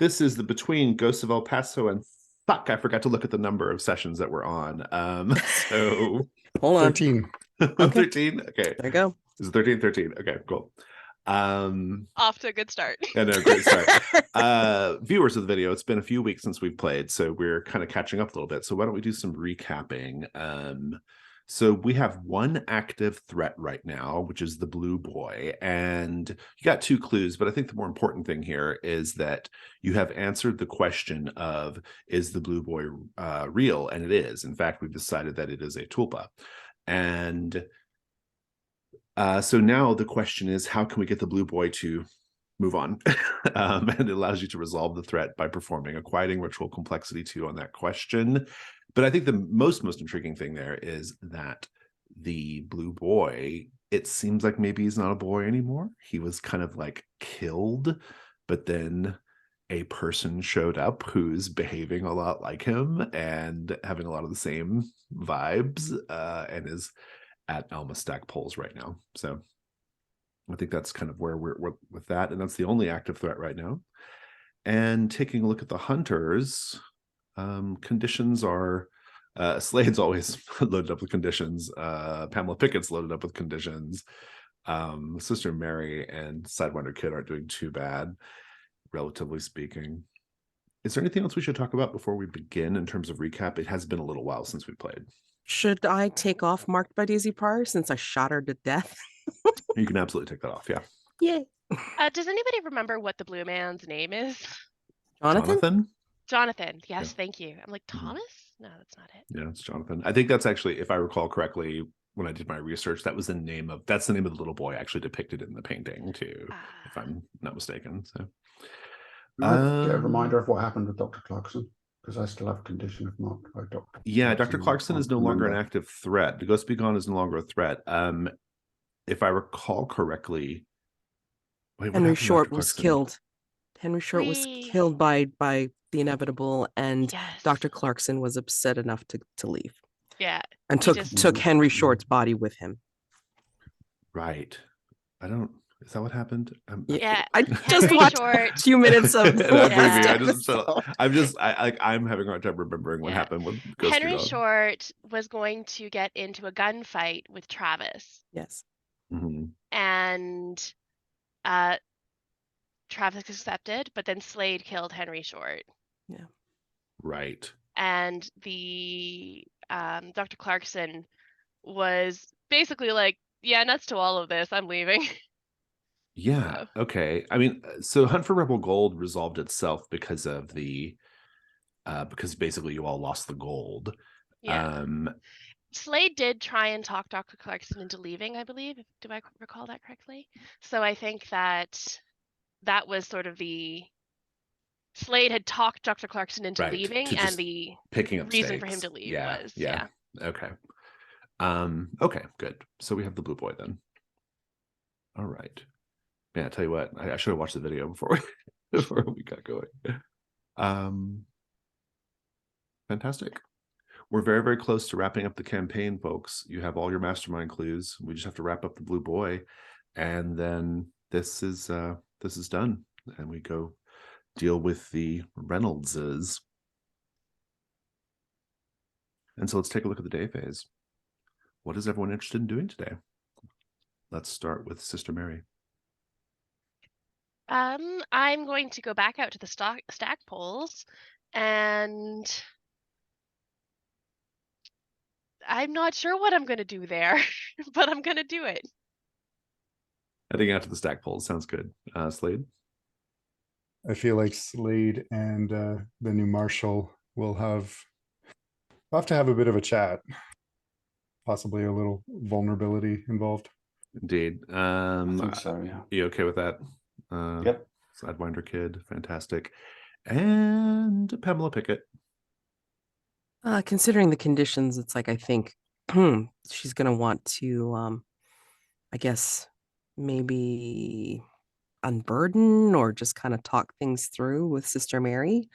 This is the between Ghosts of El Paso and fuck, I forgot to look at the number of sessions that we're on. So Hold on. 13. Okay. 13. Okay. There you go. This is 13. Okay, cool. Off to a good start. Yeah, no, great start. Viewers of the video, it's been a few weeks since we've played, so we're kind of catching up a little bit. So why don't we do some recapping? So we have one active threat right now, which is the blue boy. And you got two clues, but I think the more important thing here is that you have answered the question of, is the blue boy real? And it is. In fact, we've decided that it is a tulpa. And so now the question is, how can we get the blue boy to move on? And it allows you to resolve the threat by performing a quieting ritual complexity 2 on that question. But I think the most intriguing thing there is that the blue boy, it seems like maybe he's not a boy anymore. He was kind of like killed, but then a person showed up who's behaving a lot like him and having a lot of the same vibes, and is at Alma Stackpoles right now. So I think that's kind of where we're with that. And that's the only active threat right now. And taking a look at the hunters, conditions are Slade's always loaded up with conditions. Pamela Pickett's loaded up with conditions. Sister Mary and Sidewinder Kid aren't doing too bad, relatively speaking. Is there anything else we should talk about before we begin in terms of recap? It has been a little while since we played. Should I take off Marked by Daisy Pryor since I shot her to death? You can absolutely take that off, yeah. Yay. Does anybody remember what the blue man's name is? Jonathan? Jonathan. Yes, Yeah. Thank you. I'm like, Thomas? No, that's not it. Yeah, it's Jonathan. I think that's actually, if I recall correctly, when I did my research, that's the name of the little boy actually depicted in the painting too, if I'm not mistaken. So Can I get a reminder of what happened with Dr. Clarkson? Because I still have condition of marked by Dr. Yeah, Dr. Clarkson is no longer an active threat. The Ghost Be Gone is no longer a threat. If I recall correctly, Henry Short was killed. Henry Short was killed by the inevitable, and Yes. Dr. Clarkson was upset enough to leave. Yeah. And took Henry Short's body with him. Right. Is that what happened? Yeah. I just watched a few minutes of I'm having a hard time remembering what happened with Ghost Henry Be Gone. Short was going to get into a gunfight with Travis. Yes. Mm-hmm. And Travis accepted, but then Slade killed Henry Short. Yeah. Right. And the Dr. Clarkson was basically like, yeah, nuts to all of this. I'm leaving. Yeah. Okay. I mean, so Hunt for Rebel Gold resolved itself because of because basically you all lost the gold. Yeah. Slade did try and talk Dr. Clarkson into leaving, I believe. Do I recall that correctly? So I think that was sort of Slade had talked Dr. Clarkson into leaving, and the picking up reason stakes for him to leave was Okay. Okay, good. So we have the blue boy then. All right. Yeah, I tell you what, I should have watched the video before we got going. Fantastic. We're very, very close to wrapping up the campaign, folks. You have all your mastermind clues. We just have to wrap up the blue boy, and then this is done, and we go deal with the Reynoldses. And so let's take a look at the day phase. What is everyone interested in doing today? Let's start with Sister Mary. I'm going to go back out to the stack poles, and I'm not sure what I'm going to do there, but I'm going to do it. Heading out to the stack poles sounds good. Slade? I feel like Slade and the new Marshal will have to have a bit of a chat. Possibly a little vulnerability involved. Indeed. I think so, yeah. You okay with that? Yep. Sidewinder Kid, fantastic. And Pamela Pickett. Considering the conditions, it's like I think she's gonna want to I guess maybe unburden or just kind of talk things through with Sister Mary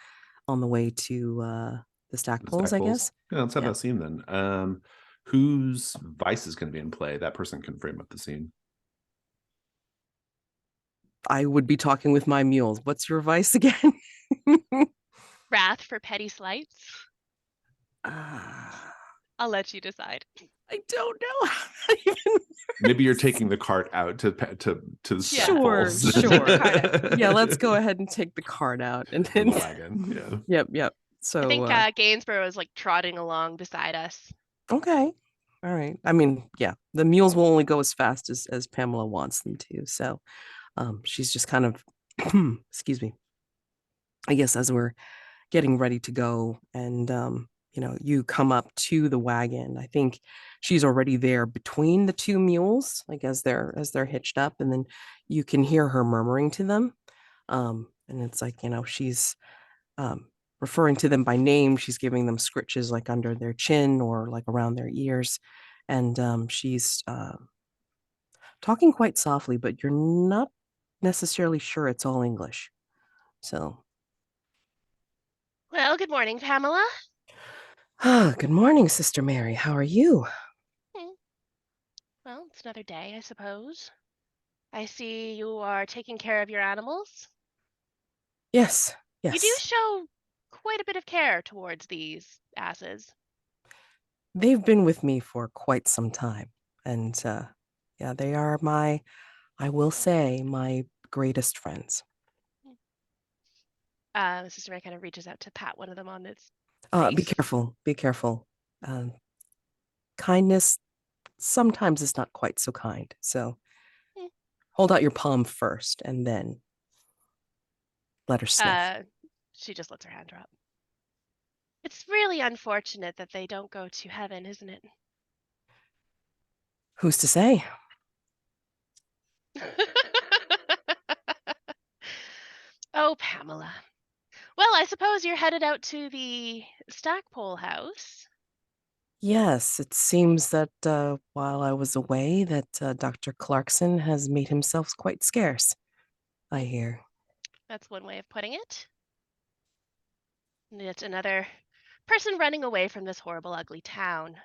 on the way to the stack poles, I guess. Yeah, let's have that scene then. Whose vice is going to be in play? That person can frame up the scene. I would be talking with my mules. What's your vice again? Wrath for petty slights? Ah, I'll let you decide. I don't know how that even Maybe you're works. taking the cart out to Yeah. Sure, poles. sure. Yeah, let's go ahead and take the cart out and From then the wagon. Yep. I So think Gainsborough is like trotting along beside us. okay. All right. I mean, yeah, the mules will only go as fast as Pamela wants them to. So she's just kind of excuse me. I guess as we're getting ready to go and you come up to the wagon. I think she's already there between the two mules, like as they're hitched up, and then you can hear her murmuring to them. And it's like, she's referring to them by name. She's giving them scritches like under their chin or like around their ears. And she's talking quite softly, but you're not necessarily sure it's all English. So, Well, good morning, Pamela. good morning, Sister Mary. How are you? Well, it's another day, I suppose. I see you are taking care of your animals. Yes, You do yes. show quite a bit of care towards these asses. They've been with me for quite some time. And yeah, they are I will say, my greatest friends. Sister Mary kind of reaches out to pat one of them on its Be face. careful, be careful. Kindness sometimes is not quite so kind. So hold out your palm first and then let her sniff. She just lets her hand drop. It's really unfortunate that they don't go to heaven, isn't it? Who's to say? Oh, Pamela. Well, I suppose you're headed out to the Stackpole house. Yes, it seems that while I was away, that Dr. Clarkson has made himself quite scarce, I hear. That's one way of putting it. And it's another person running away from this horrible, ugly town.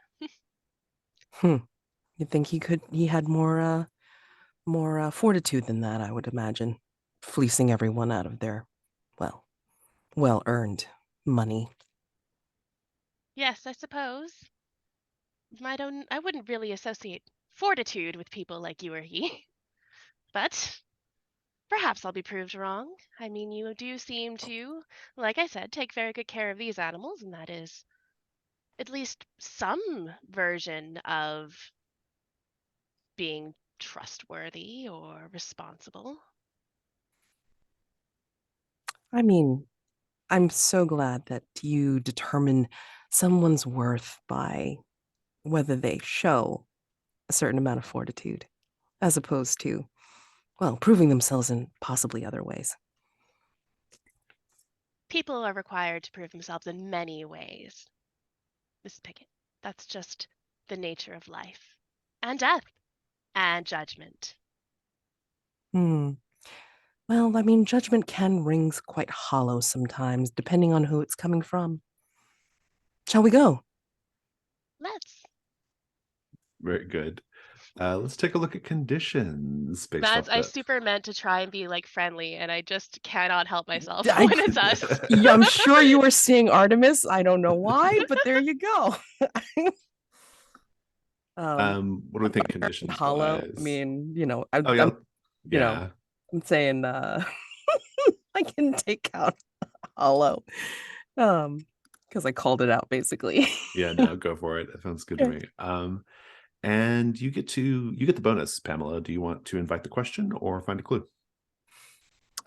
You'd think he had more fortitude than that, I would imagine, fleecing everyone out of their, well earned money. Yes, I suppose. I wouldn't really associate fortitude with people like you or he. But perhaps I'll be proved wrong. I mean, you do seem to, like I said, take very good care of these animals, and that is at least some version of being trustworthy or responsible. I mean, I'm so glad that you determine someone's worth by whether they show a certain amount of fortitude, as opposed to, proving themselves in possibly other ways. People are required to prove themselves in many ways, Miss Pickett. That's just the nature of life and death and judgment. Well, I mean, judgment can ring quite hollow sometimes, depending on who it's coming from. Shall we go? Let's. Very good. Let's take a look at conditions based Mads, off I that. super meant to try and be like friendly, and I just cannot help myself I- when it's us. Yeah, I'm sure you were seeing Artemis. I don't know why, but there you go. What do we think conditions hollow. wise? I mean, Oh yeah, I'm saying I can take out hollow. Because I called it out basically. Yeah, no, go for it. That sounds good to me. And you get the bonus, Pamela. Do you want to invite the question or find a clue?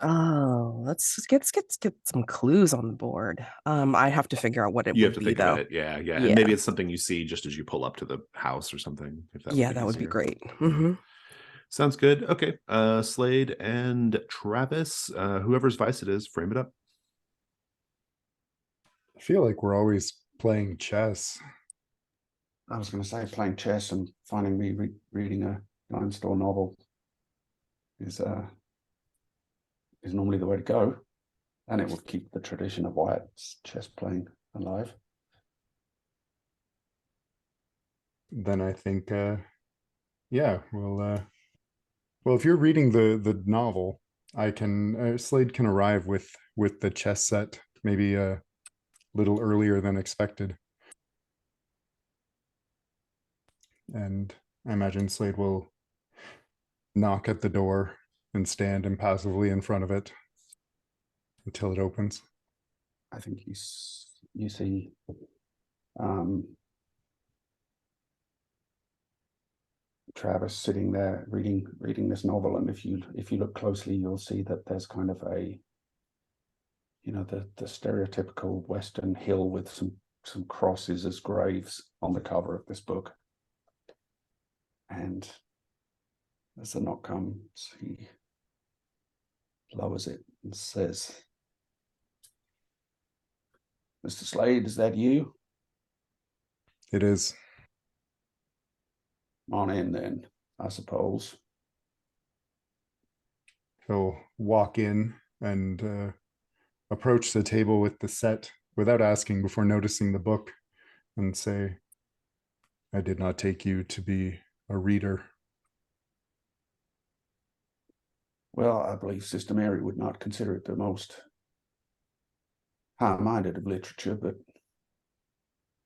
Oh, let's get some clues on the board. I have to figure out what it You would have to be think though. of it. Yeah. Yeah. And maybe it's something you see just as you pull up to the house or something. If that Yeah, would be that would be easier. great. Sounds good. Okay. Slade and Travis, whoever's vice it is, frame it up. I feel like we're always playing chess. I was going to say playing chess and finding me reading a dime store novel is normally the way to go, and it would keep the tradition of Wyatt's chess playing alive. Then I think, yeah, well, if you're reading the novel, I can Slade can arrive with the chess set maybe a little earlier than expected, and I imagine Slade will knock at the door and stand impassively in front of it until it opens. I think you see Travis sitting there reading this novel, and if you look closely, you'll see that there's kind of a, you know, the stereotypical Western hill with some crosses as graves on the cover of this book. And as the knock comes, he lowers it and says, "Mr. Slade, is that you?" It is. On in then, I suppose. He'll walk in and approach the table with the set without asking before noticing the book and say, "I did not take you to be a reader." Well, I believe Sister Mary would not consider it the most high-minded of literature, but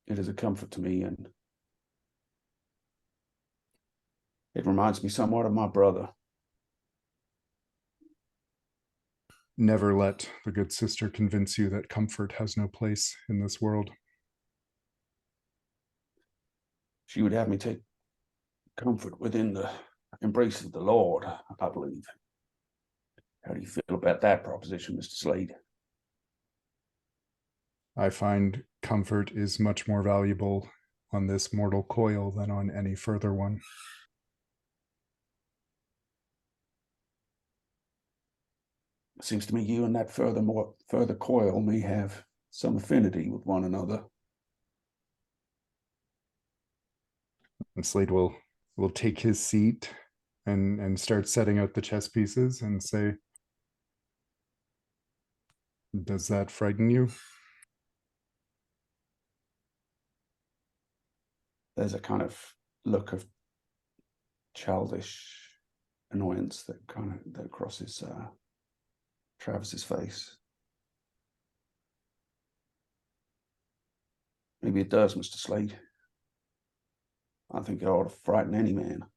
it is a comfort to me, and it reminds me somewhat of my brother. Never let the good sister convince you that comfort has no place in this world. She would have me take comfort within the embrace of the Lord, I believe. How do you feel about that proposition, Mr. Slade? I find comfort is much more valuable on this mortal coil than on any further one. It seems to me you and that further coil may have some affinity with one another. And Slade will take his seat and start setting out the chess pieces and say, "Does that frighten you?" There's a kind of look of childish annoyance that crosses Travis's face. Maybe it does, Mr. Slade. I think it ought to frighten any man.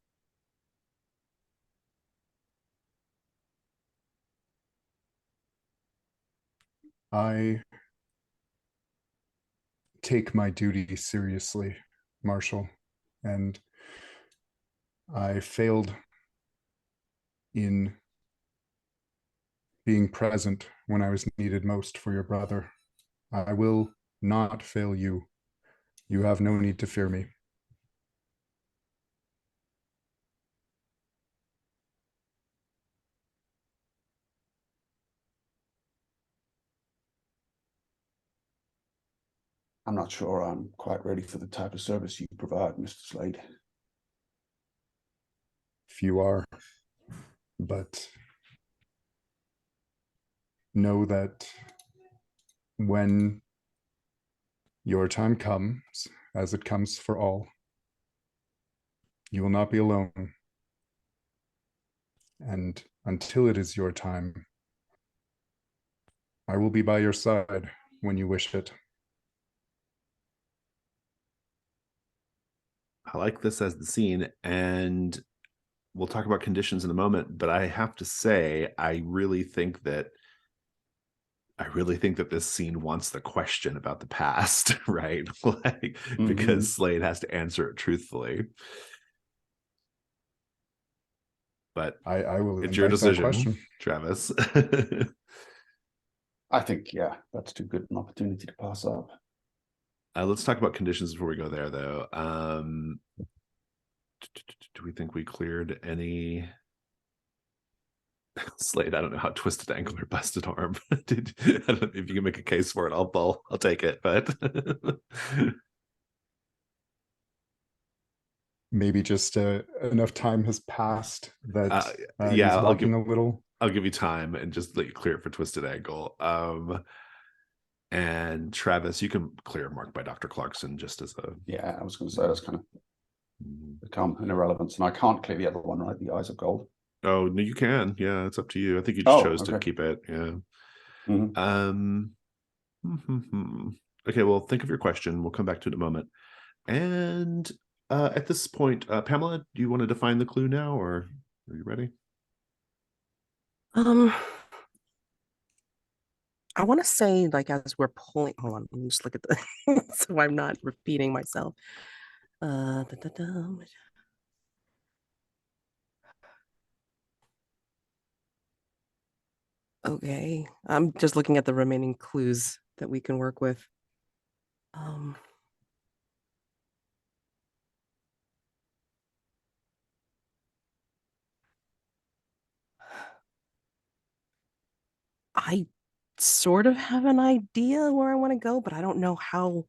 I take my duty seriously, Marshal, and I failed in being present when I was needed most for your brother. I will not fail you. You have no need to fear me. I'm not sure I'm quite ready for the type of service you provide, Mr. Slade. If you are, but know that when your time comes, as it comes for all, you will not be alone. And until it is your time, I will be by your side when you wish it. I like this as the scene, and we'll talk about conditions in a moment, but I have to say, I really think that this scene wants the question about the past, right? Like, because Slade has to answer it truthfully. But I will. It's your decision, question. Travis. I think, yeah, that's too good an opportunity to pass up. Let's talk about conditions before we go there, though. Do we think we cleared any? Slade, I don't know how twisted ankle or busted arm. I don't know if you can make a case for it. I'll take it, but maybe just enough time has passed that yeah, he's walking a little. I'll give you time and just let you clear it for twisted ankle. And Travis, you can clear marked by Dr. Clarkson just as a. Yeah, I was going to say that's kind of become an irrelevance, and I can't clear the other one, right? The Eyes of Gold. Oh, no, you can. Yeah, it's up to you. I think you just chose to okay. keep it. Yeah. Mhm. Okay, well, think of your question. We'll come back to it in a moment. And at this point, Pamela, do you want to define the clue now, or are you ready? I want to say, like, as we're pulling, hold on, let me just look at the, so I'm not repeating myself. Okay, I'm just looking at the remaining clues that we can work with. I sort of have an idea where I want to go, but I don't know how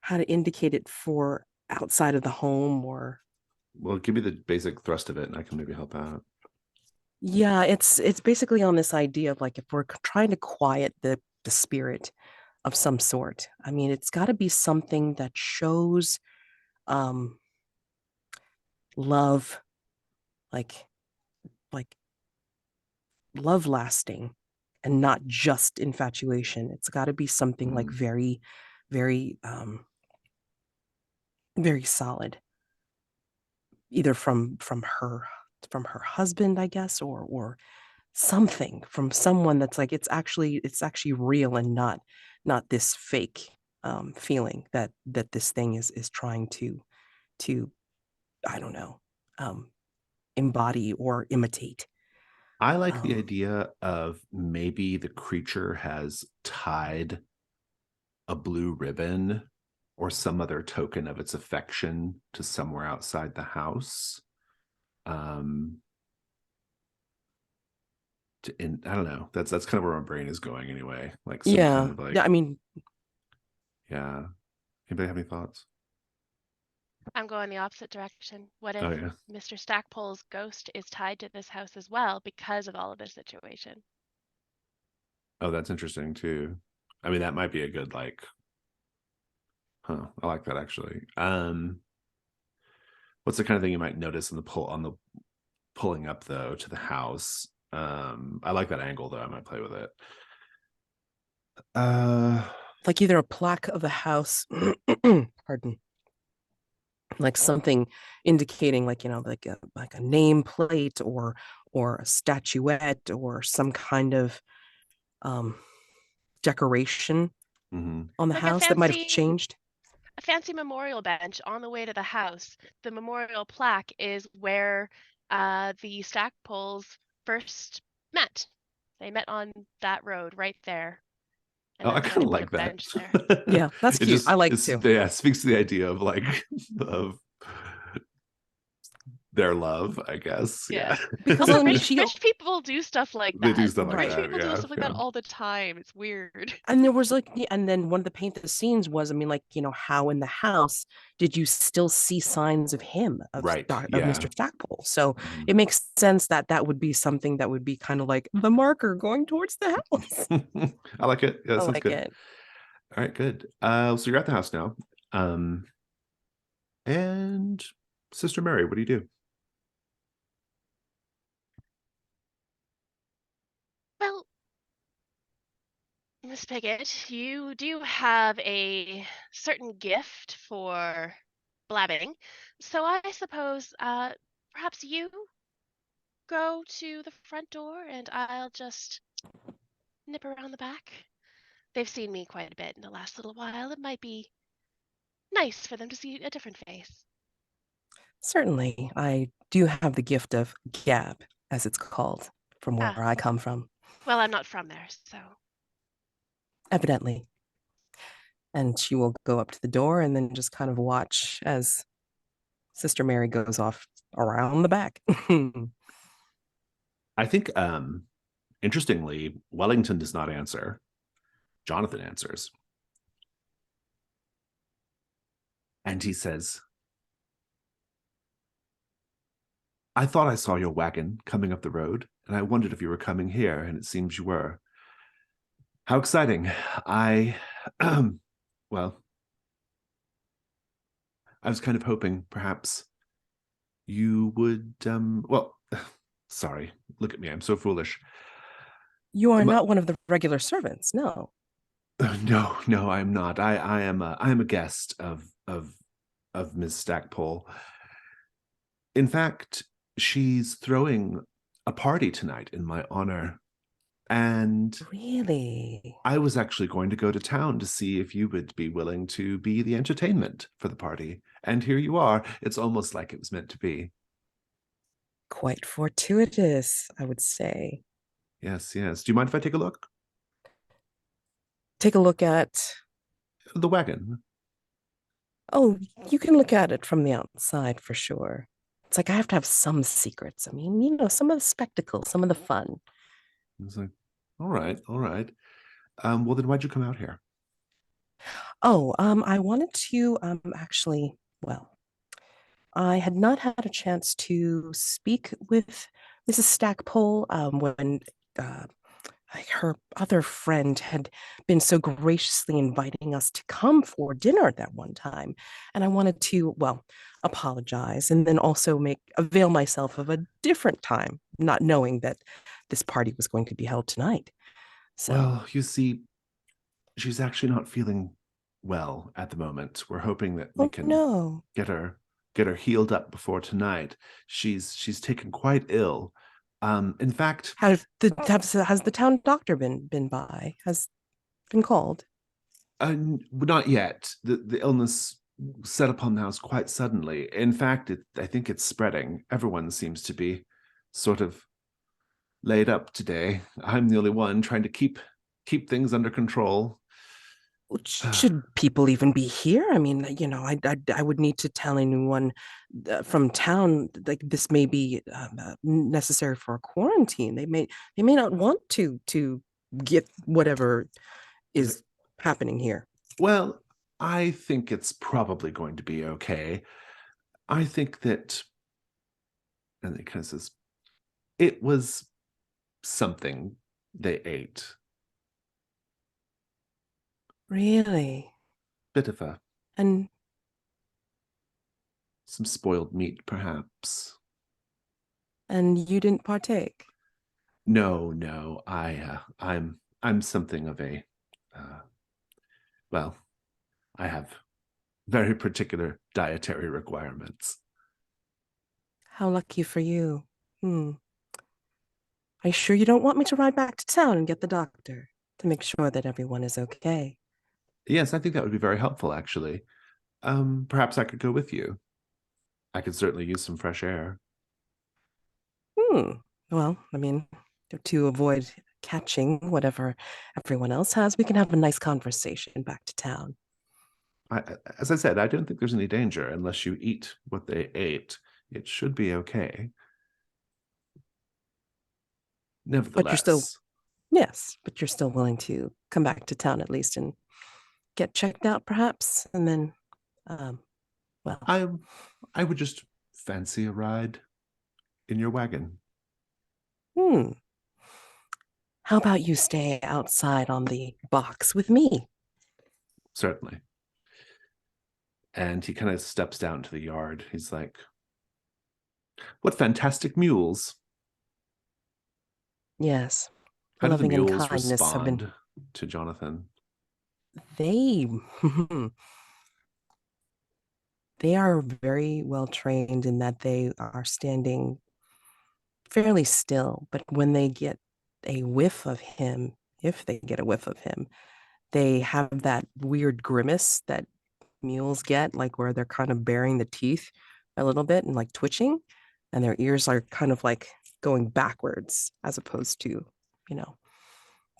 to indicate it for outside of the home or. Well, give me the basic thrust of it, and I can maybe help out. Yeah, it's basically on this idea of like if we're trying to quiet the spirit of some sort. I mean, it's got to be something that shows love, like love lasting and not just infatuation. It's got to be something like very, very very solid, either from her husband, I guess, or something from someone that's like it's actually real and not this fake feeling that this thing is trying to I don't know, embody or imitate. I like the idea of maybe the creature has tied a blue ribbon or some other token of its affection to somewhere outside the house. I don't know. That's kind of where my brain is going anyway. Like some kind of like, I mean, yeah. Anybody have any thoughts? I'm going the opposite direction. What if Oh yeah. Mr. Stackpole's ghost is tied to this house as well because of all of this situation? Oh, that's interesting too. I mean, that might be a good like, I like that actually. What's the kind of thing you might notice in the pulling up though to the house? I like that angle though. I might play with it. like either a plaque of the house, pardon, like something indicating like like a nameplate or a statuette or some kind of decoration on the Like house that might have changed. a fancy memorial bench on the way to the house. The memorial plaque is where the Stackpoles first met. They met on that road right there. And I that's why kind they of put like a that. bench there. Yeah, that's cute. I like too. Yeah, it speaks to the idea of like of their love, I guess. Yeah. Because Although then rich people do stuff like They that. do stuff like Rich that. people do Yeah, stuff like that all the time. It's weird. And there was like, and then one of the paint the scenes was, I mean, like, how in the house did you still see signs of him, Right. of Yeah. Mr. Stackpole? So it makes sense that that would be something that would be kind of like the marker going towards the house. I like it. Yeah, that I sounds like good. it. All right, good. So you're at the house now. And Sister Mary, what do you do? Well, Miss Piggott, you do have a certain gift for blabbing. So I suppose perhaps you go to the front door and I'll just nip around the back. They've seen me quite a bit in the last little while. It might be nice for them to see a different face. Certainly, I do have the gift of gab, as it's called, from where Ah, I come from, well, I'm not from there, so. evidently. And she will go up to the door and then just kind of watch as Sister Mary goes off around the back. I think interestingly, Wellington does not answer. Jonathan answers. And he says, I thought I saw your wagon coming up the road, and I wondered if you were coming here, and it seems you were. How exciting. Well, I was kind of hoping perhaps you would, Sorry. Look at me. I'm so foolish. You are Um, not one of the regular servants, no. No, I'm not. I am a guest of Ms. Stackpole. In fact, she's throwing a party tonight in my honor. And Really? I was actually going to go to town to see if you would be willing to be the entertainment for the party. And here you are. It's almost like it was meant to be. Quite fortuitous, I would say. Yes, yes. Do you mind if I take a look? Take a look at. The wagon. Oh, you can look at it from the outside for sure. It's like I have to have some secrets. I mean, some of the spectacle, some of the fun. It's like, all right, all right. Well, then why'd you come out here? Oh, I wanted to actually, well, I had not had a chance to speak with Mrs. Stackpole when her other friend had been so graciously inviting us to come for dinner that one time. And I wanted to, well, apologize and then also avail myself of a different time, not knowing that this party was going to be held tonight. So, Well, you see, she's actually not feeling well at the moment. We're hoping that we oh can no. get her healed up before tonight. She's taken quite ill. In fact, Has the town doctor been by? Has been called? not yet. The illness set upon the house quite suddenly. In fact, I think it's spreading. Everyone seems to be sort of laid up today. I'm the only one trying to keep things under control. Should people even be here? I mean, I would need to tell anyone from town like this may be necessary for a quarantine. They may not want to get whatever is happening here. Well, I think it's probably going to be okay. I think that, and it kind of says, it was something they ate. Really? Bit of And some spoiled meat, perhaps. you didn't partake? No, I'm something of a, well, I have very particular dietary requirements. How lucky for you. Are you sure you don't want me to ride back to town and get the doctor to make sure that everyone is okay? Yes, I think that would be very helpful, actually. Perhaps I could go with you. I could certainly use some fresh air. Well, I mean, to avoid catching whatever everyone else has, we can have a nice conversation back to town. As I said, I don't think there's any danger unless you eat what they ate. It should be okay. Nevertheless, Yes, but you're still willing to come back to town at least and get checked out, perhaps, and then, well, I would just fancy a ride in your wagon. How about you stay outside on the box with me? Certainly. And he kind of steps down to the yard. He's like, "What fantastic mules!" Yes. How do the Loving and mules kindness have been. respond to Jonathan? They they are very well trained in that they are standing fairly still, but when they get a whiff of him, if they get a whiff of him, they have that weird grimace that mules get, like where they're kind of baring the teeth a little bit and like twitching, and their ears are kind of like going backwards as opposed to,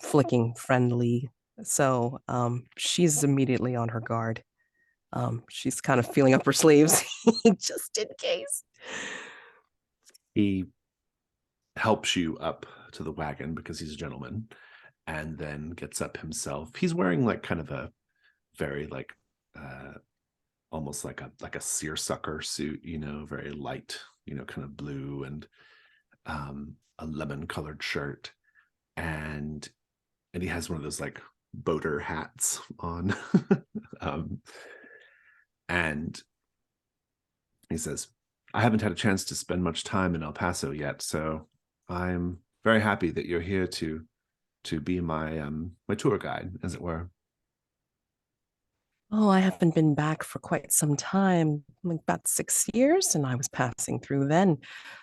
flicking friendly. So she's immediately on her guard. She's kind of feeling up her sleeves just in case. He helps you up to the wagon because he's a gentleman, and then gets up himself. He's wearing like kind of a very like almost like a seersucker suit, very light, kind of blue, and a lemon colored shirt, and he has one of those like boater hats on. And he says, "I haven't had a chance to spend much time in El Paso yet, so I'm very happy that you're here to be my my tour guide, as it were. Oh, I haven't been back for quite some time, like about 6 years, and I was passing through then.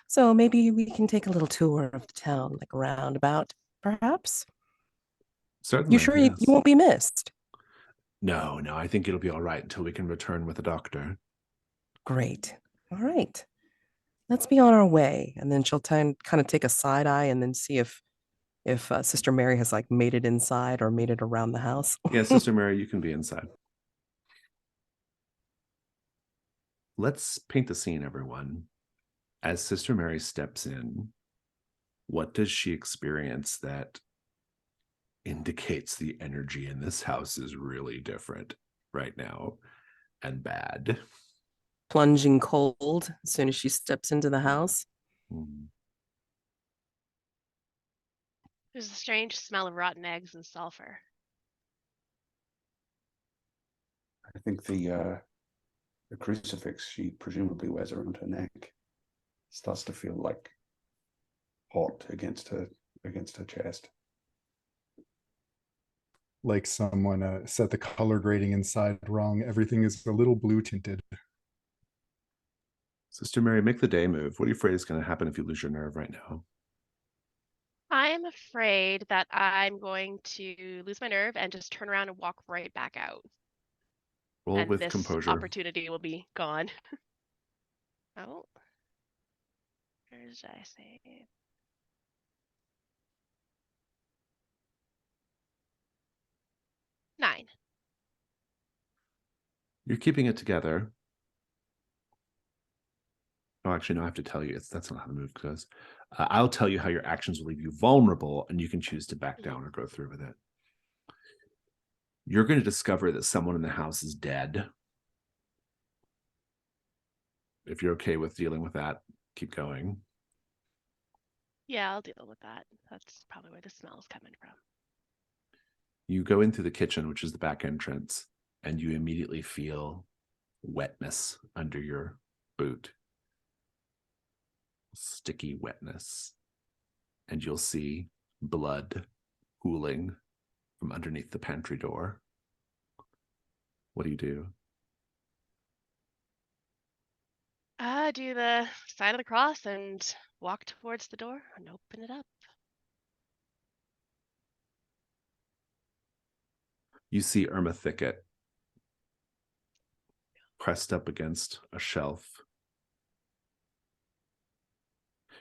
So maybe we can take a little tour of the town, like a roundabout, perhaps. You Certainly, sure you yes. won't be missed? No, I think it'll be all right until we can return with a doctor. Great. All right. Let's be on our way. And then she'll kind of take a side eye and then see if Sister Mary has like made it inside or made it around the house. Yeah, Sister Mary, you can be inside. Let's paint the scene, everyone. As Sister Mary steps in, what does she experience that indicates the energy in this house is really different right now and bad? Plunging cold as soon as she steps into the house. Hmm. There's a strange smell of rotten eggs and sulfur. I think the crucifix she presumably wears around her neck starts to feel like hot against her chest. Like someone set the color grading inside wrong. Everything is a little blue tinted. Sister Mary, make the day move. What are you afraid is going to happen if you lose your nerve right now? I'm afraid that I'm going to lose my nerve and just turn around and walk right back out. Roll And with this composure. opportunity will be gone. Oh. Where did I say? Nine. You're keeping it together. Oh, actually, no, I have to tell you. That's not how the move goes. I'll tell you how your actions will leave you vulnerable, and you can choose to back down or go through with it. You're going to discover that someone in the house is dead. If you're okay with dealing with that, keep going. Yeah, I'll deal with that. That's probably where the smell is coming from. You go into the kitchen, which is the back entrance, and you immediately feel wetness under your boot. Sticky wetness. And you'll see blood pooling from underneath the pantry door. What do you do? Do the sign of the cross and walk towards the door and open it up. You see Irma Thicket pressed up against a shelf.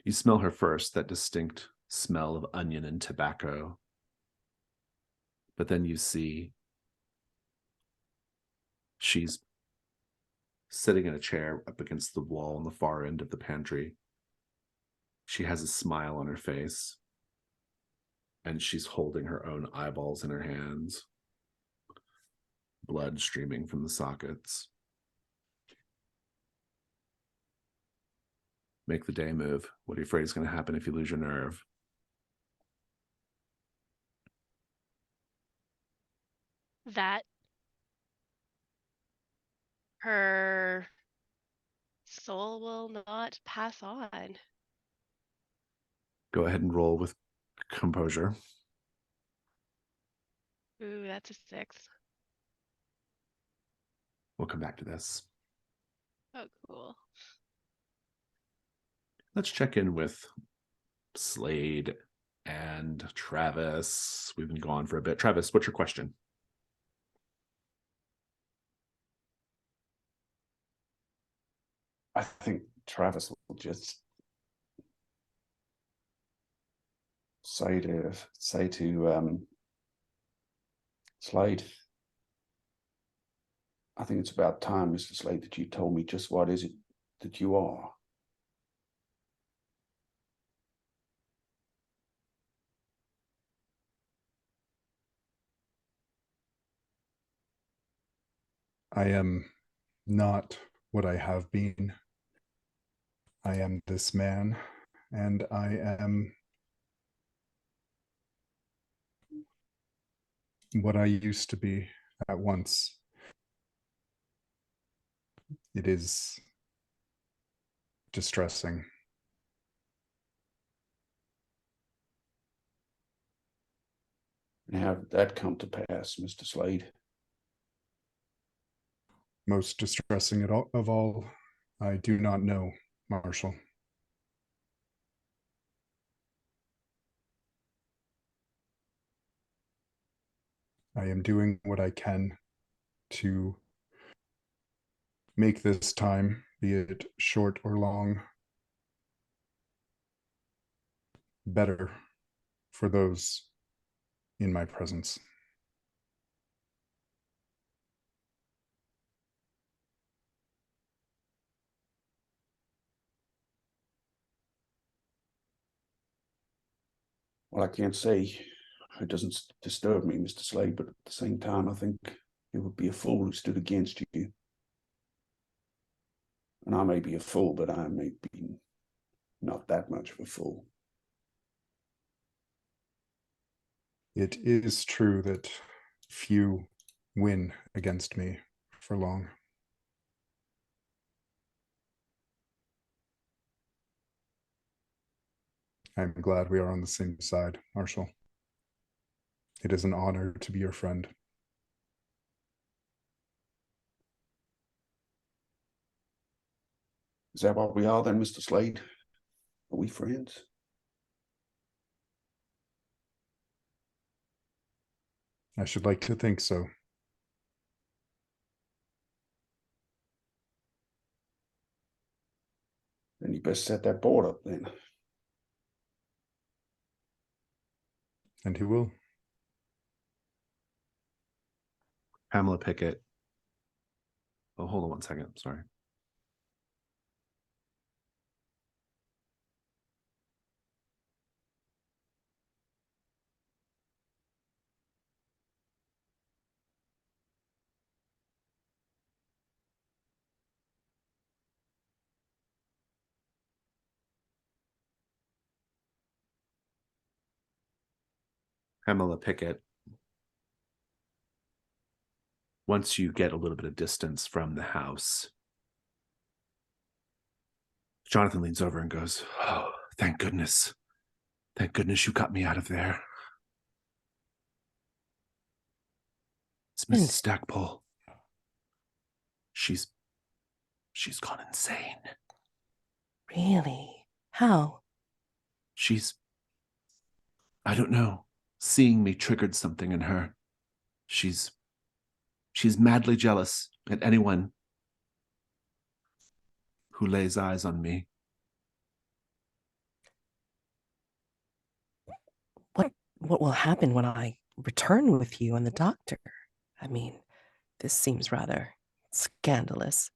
You smell her first, that distinct smell of onion and tobacco. But then you see she's sitting in a chair up against the wall on the far end of the pantry. She has a smile on her face, and she's holding her own eyeballs in her hands, blood streaming from the sockets. Make the day move. What are you afraid is going to happen if you lose your nerve? That her soul will not pass on. Go ahead and roll with composure. Ooh, that's a 6. We'll come back to this. Oh, cool. Let's check in with Slade and Travis. We've been gone for a bit. Travis, what's your question? I think Travis will just say to Slade, I think it's about time, Mr. Slade, that you told me just what is it that you are. I am not what I have been. I am this man, and I am what I used to be at once. It is distressing. And how did that come to pass, Mr. Slade? Most distressing of all, I do not know, Marshal. I am doing what I can to make this time, be it short or long, better for those in my presence. Well, I can't say it doesn't disturb me, Mr. Slade, but at the same time, I think it would be a fool who stood against you. And I may be a fool, but I may be not that much of a fool. It is true that few win against me for long. I'm glad we are on the same side, Marshal. It is an honor to be your friend. Is that what we are then, Mr. Slade? Are we friends? I should like to think so. Then you best set that board up then. And he will. Pamela Pickett. Oh, hold on one second. Sorry. Pamela Pickett. Once you get a little bit of distance from the house, Jonathan leans over and goes, "Oh, thank goodness. Thank goodness you got me out of there. It's Mrs. Stackpole. She's gone insane. Really? How? I don't know. Seeing me triggered something in her. She's madly jealous at anyone who lays eyes on me. What will happen when I return with you and the doctor? I mean, this seems rather scandalous.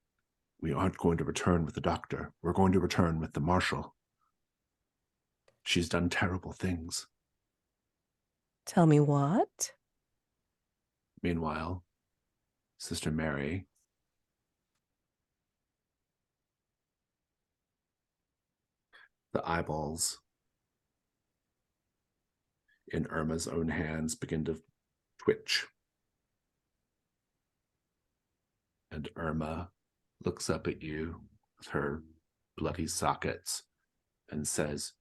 We aren't going to return with the doctor. We're going to return with the marshal. She's done terrible things. Tell me what? Meanwhile, Sister Mary, the eyeballs in Irma's own hands begin to twitch. And Irma looks up at you with her bloody sockets and says,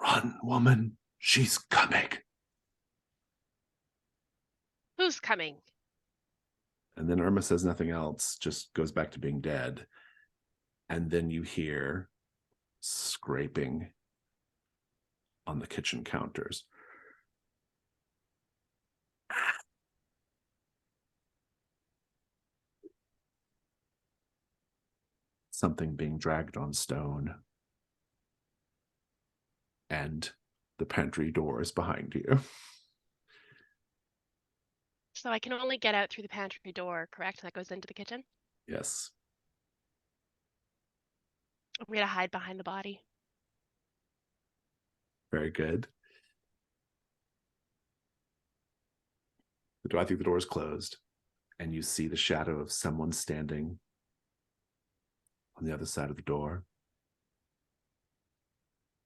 "Run, woman, she's coming." Who's coming? And then Irma says nothing else, just goes back to being dead. And then you hear scraping on the kitchen counters. Something being dragged on stone. And the pantry door is behind you. So I can only get out through the pantry door, correct? That goes into the kitchen? Yes. I'm going to hide behind the body. Very good. I think the door is closed, and you see the shadow of someone standing on the other side of the door.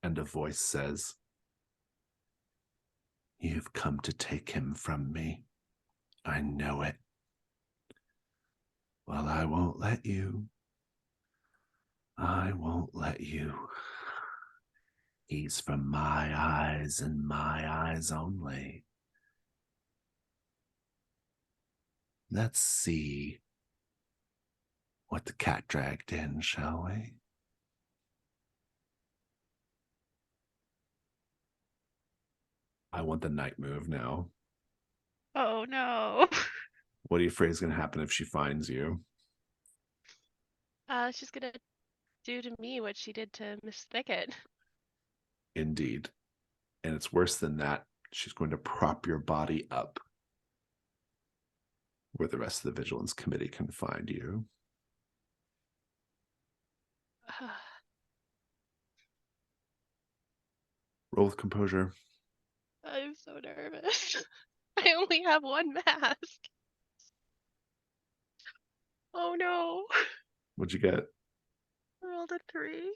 And a voice says, "You've come to take him from me. I know it. Well, I won't let you. I won't let you." He's for my eyes and my eyes only. Let's see what the cat dragged in, shall we? I want the night move now. Oh no. What are you afraid is going to happen if she finds you? She's gonna do to me what she did to Miss Thicket. Indeed. And it's worse than that. She's going to prop your body up where the rest of the Vigilance Committee can find you. Roll with composure. I'm so nervous. I only have one mask. Oh no. What'd you get? I rolled a 3.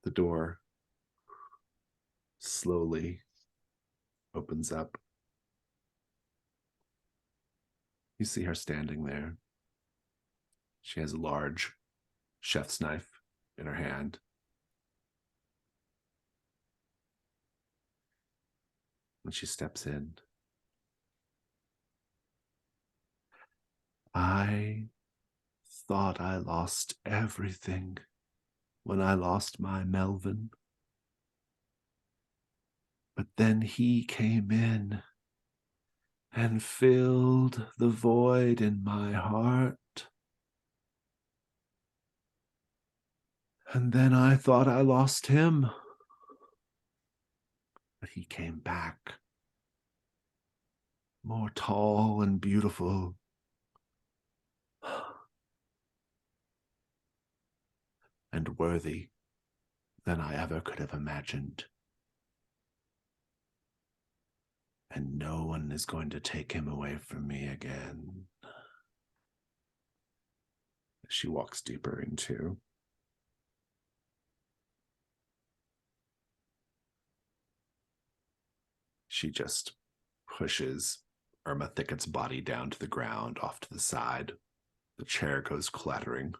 The door slowly opens up. You see her standing there. She has a large chef's knife in her hand. When she steps in, I thought I lost everything when I lost my Melvin. But then he came in and filled the void in my heart. And then I thought I lost him. But he came back, more tall and beautiful. And worthy than I ever could have imagined. And no one is going to take him away from me again. She walks deeper into. She just pushes Irma Thicket's body down to the ground off to the side. The chair goes clattering.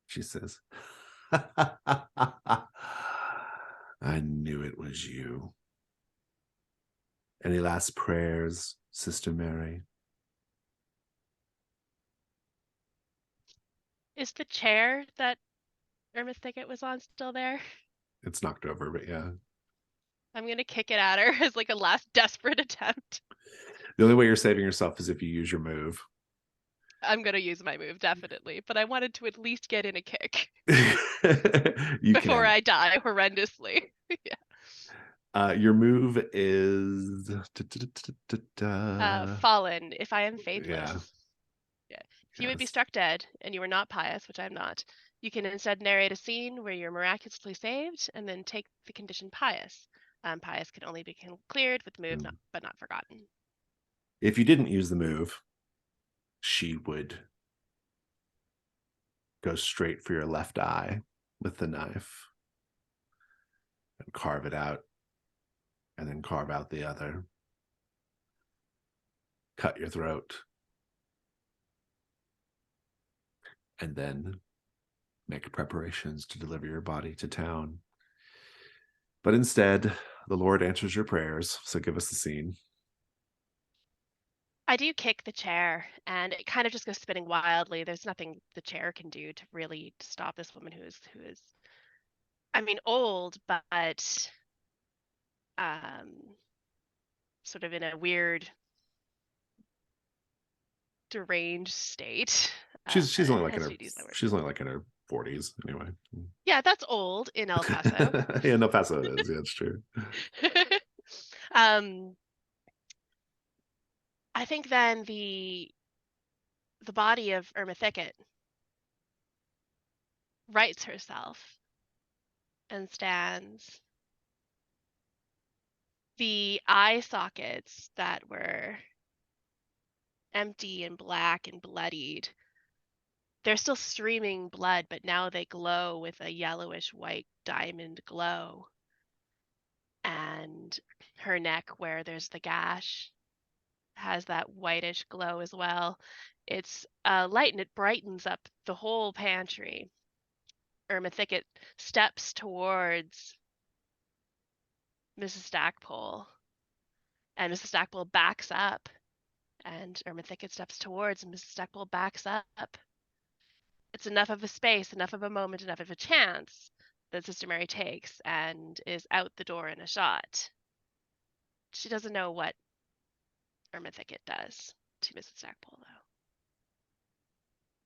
She says, I knew it was you. Any last prayers, Sister Mary? Is the chair that Irma Thicket was on still there? It's knocked over, but yeah. I'm gonna kick it at her as like a last desperate attempt. The only way you're saving yourself is if you use your move. I'm gonna use my move, definitely, but I wanted to at least get in a kick can. before I die horrendously. Yeah. Your move is Fallen, if I am faithless. Yeah. Yeah. If you would be Yes. struck dead and you were not pious, which I'm not, you can instead narrate a scene where you're miraculously saved and then take the condition pious. Pious can only be cleared with move, but not forgotten. If you didn't use the move, she would go straight for your left eye with the knife and carve it out, and then carve out the other. Cut your throat. And then make preparations to deliver your body to town. But instead, the Lord answers your prayers, so give us the scene. I do kick the chair, and it kind of just goes spinning wildly. There's nothing the chair can do to really stop this woman who is, I mean, old, but sort of in a weird, deranged state. She's only like in her hesitate to use that word. she's only like in her 40s anyway. Yeah, that's old in El Paso. Yeah, in El Paso it is. Yeah, it's true. I think then the body of Irma Thicket rights herself and stands. The eye sockets that were empty and black and bloodied, they're still streaming blood, but now they glow with a yellowish white diamond glow. And her neck, where there's the gash, has that whitish glow as well. It's light and it brightens up the whole pantry. Irma Thicket steps towards Mrs. Stackpole, and Mrs. Stackpole backs up, and Irma Thicket steps towards, and Mrs. Stackpole backs up. It's enough of a space, enough of a moment, enough of a chance that Sister Mary takes and is out the door in a shot. She doesn't know what Irma Thicket does to Mrs. Stackpole, though.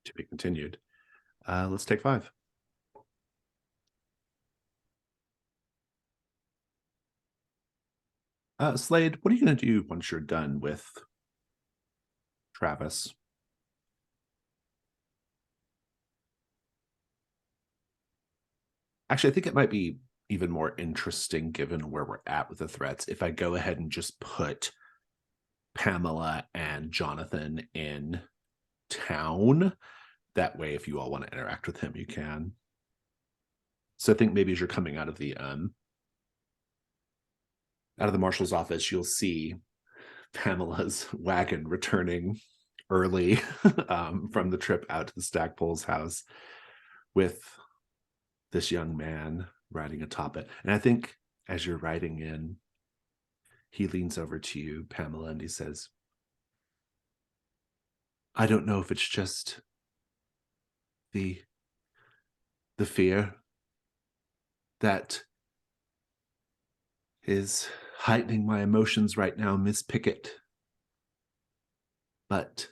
To be continued. Let's take 5. Slade, what are you going to do once you're done with Travis? Actually, I think it might be even more interesting, given where we're at with the threats, if I go ahead and just put Pamela and Jonathan in town. That way, if you all want to interact with him, you can. So I think maybe as you're coming out of the marshal's office, you'll see Pamela's wagon returning early from the trip out to the Stackpole's house with this young man riding atop it. And I think as you're riding in, he leans over to you, Pamela, and he says, I don't know if it's just the fear that is heightening my emotions right now, Miss Pickett. But,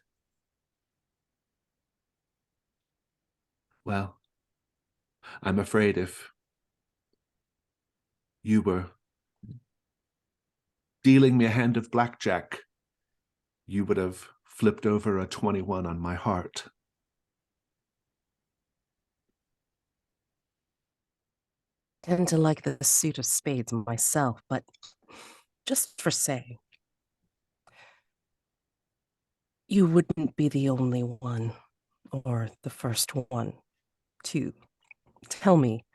well, I'm afraid if you were dealing me a hand of blackjack, you would have flipped over a 21 on my heart. Tend to like the suit of spades myself, but just for say, you wouldn't be the only one or the first one to tell me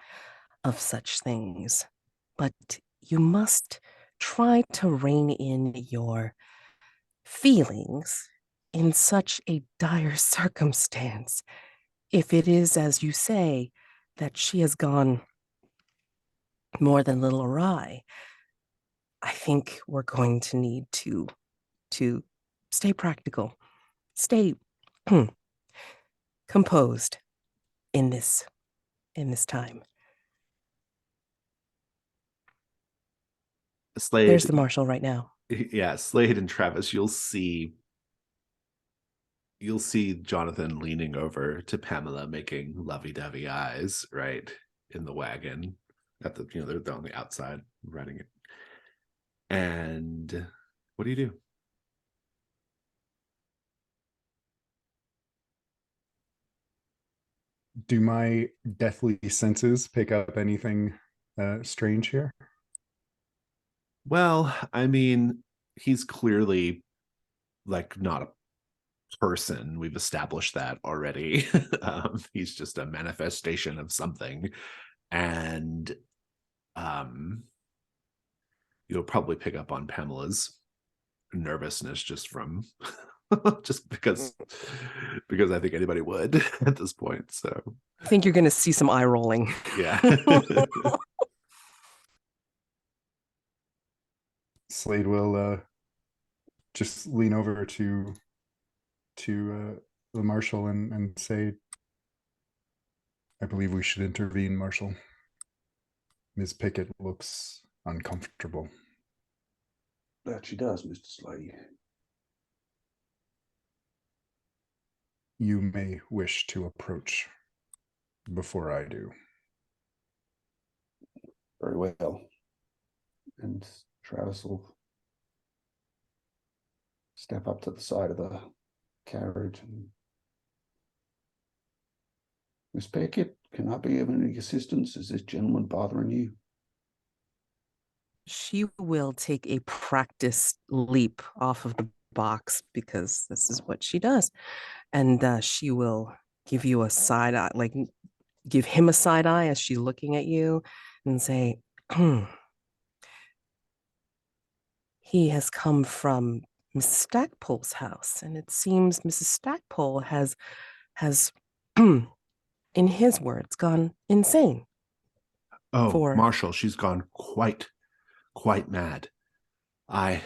of such things, but you must try to rein in your feelings in such a dire circumstance. If it is, as you say, that she has gone more than a little awry, I think we're going to need to stay practical, stay composed in this time. Slade, There's the marshal right now. Yeah, Slade and Travis, you'll see Jonathan leaning over to Pamela, making lovey-dovey eyes, right, in the wagon. At the, they're on the outside riding it. And what do you do? Do my deathly senses pick up anything strange here? Well, I mean, he's clearly like not a person. We've established that already. He's just a manifestation of something. And you'll probably pick up on Pamela's nervousness just from just because I think anybody would at this point. So I think you're going to see some eye rolling. Yeah. Slade will just lean over to the marshal and say, I believe we should intervene, Marshal. Ms. Pickett looks uncomfortable. That she does, Mr. Slade. You may wish to approach before I do. Very well. And Travis will step up to the side of the carriage. And Miss Pickett, can I be of any assistance? Is this gentleman bothering you? She will take a practiced leap off of the box because this is what she does. And she will give you a side eye, like give him a side eye as she's looking at you and say, he has come from Mrs. Stackpole's house. And it seems Mrs. Stackpole has in his words, gone insane. Oh, Marshall, she's gone quite mad. Well,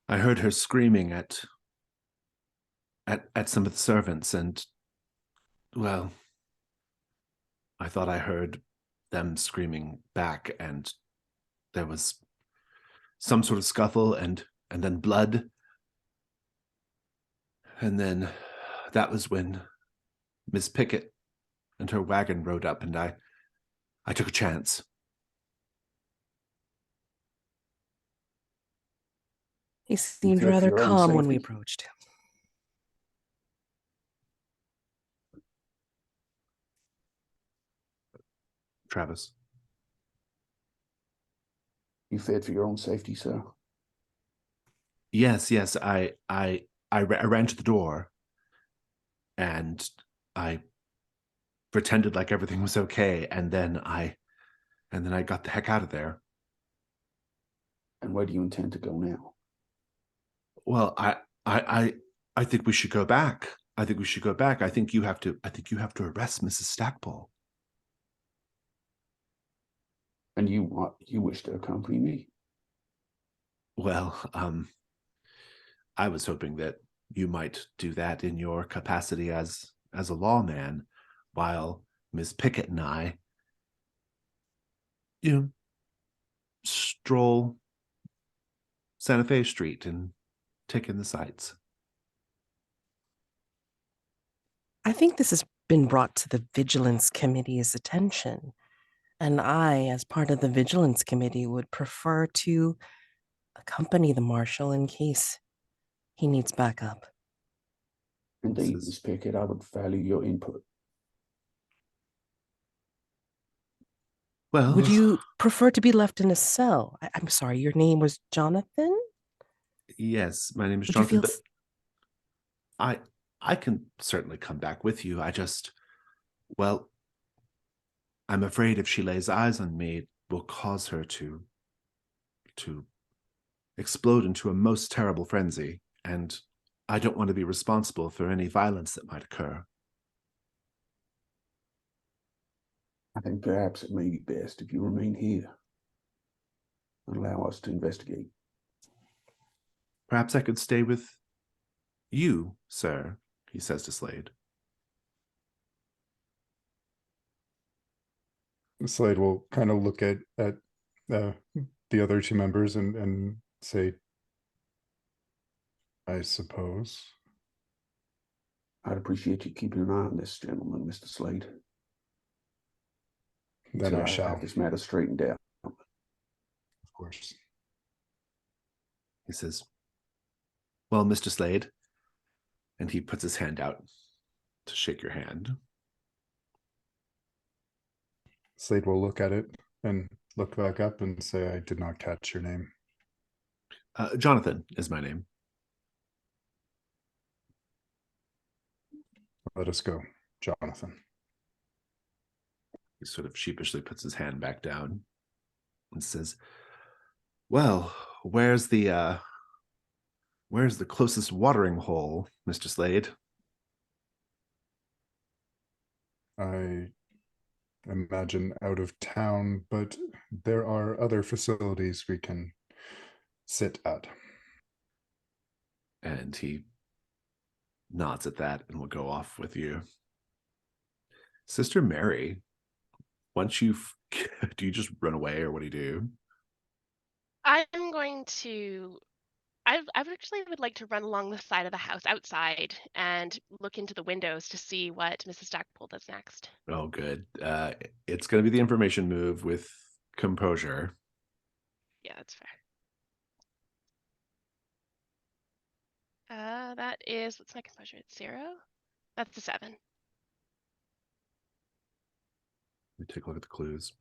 I heard her screaming at some of the servants, and, well, I thought I heard them screaming back, and there was some sort of scuffle, and then blood. And then that was when Miss Pickett and her wagon rode up, and I took a chance. He seemed rather calm when we approached. Travis. You feared for your own safety, sir? Yes. I ran to the door, and I pretended like everything was okay, and then I got the heck out of there. And where do you intend to go now? Well, I think we should go back. I think you have to arrest Mrs. Stackpole. And you wish to accompany me? Well, I was hoping that you might do that in your capacity as a lawman, while Miss Pickett and I, stroll Santa Fe Street and take in the sights. I think this has been brought to the Vigilance Committee's attention, and I, as part of the Vigilance Committee, would prefer to accompany the Marshal in case he needs backup. Indeed, Miss Pickett, I would value your input. Well, would you prefer to be left in a cell? I'm sorry, your name was Jonathan? Yes, my name is Would Jonathan. you feel... I can certainly come back with you. Well, I'm afraid if she lays eyes on me, it will cause her to explode into a most terrible frenzy, and I don't want to be responsible for any violence that might occur. I think perhaps it may be best if you remain here and allow us to investigate. Perhaps I could stay with you, sir, he says to Slade. Slade will kind of look at the other two members and say, I suppose. I'd appreciate you keeping an eye on this gentleman, Mr. Slade. Then I shall have this matter straightened out. Of course. He says, well, Mr. Slade, and he puts his hand out to shake your hand. Slade will look at it and look back up and say, I did not catch your name. Jonathan is my name. Let us go, Jonathan. He sort of sheepishly puts his hand back down and says, well, where's the closest watering hole, Mr. Slade? I imagine out of town, but there are other facilities we can sit at. And he nods at that and will go off with you. Sister Mary, once do you just run away, or what do you do? I'm going to... I actually would like to run along the side of the house outside and look into the windows to see what Mrs. Stackpole does next. Oh, good. It's going to be the information move with composure. Yeah, that's fair. That is, what's my composure? It's 0. That's a 7. Let me take a look at the clues.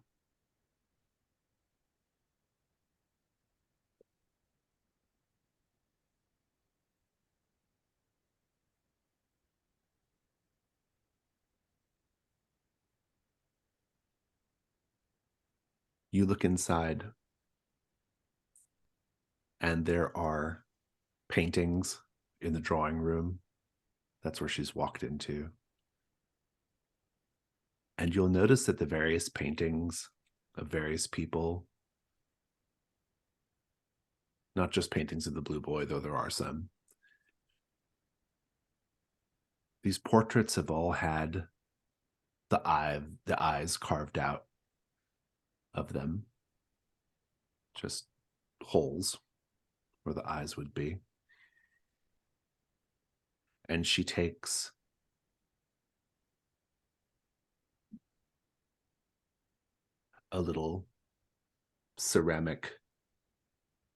You look inside, and there are paintings in the drawing room That's where she's walked into. And you'll notice that the various paintings of various people, not just paintings of the Blue Boy, though there are some, these portraits have all had the eyes carved out of them. Just holes where the eyes would be. And she takes a little ceramic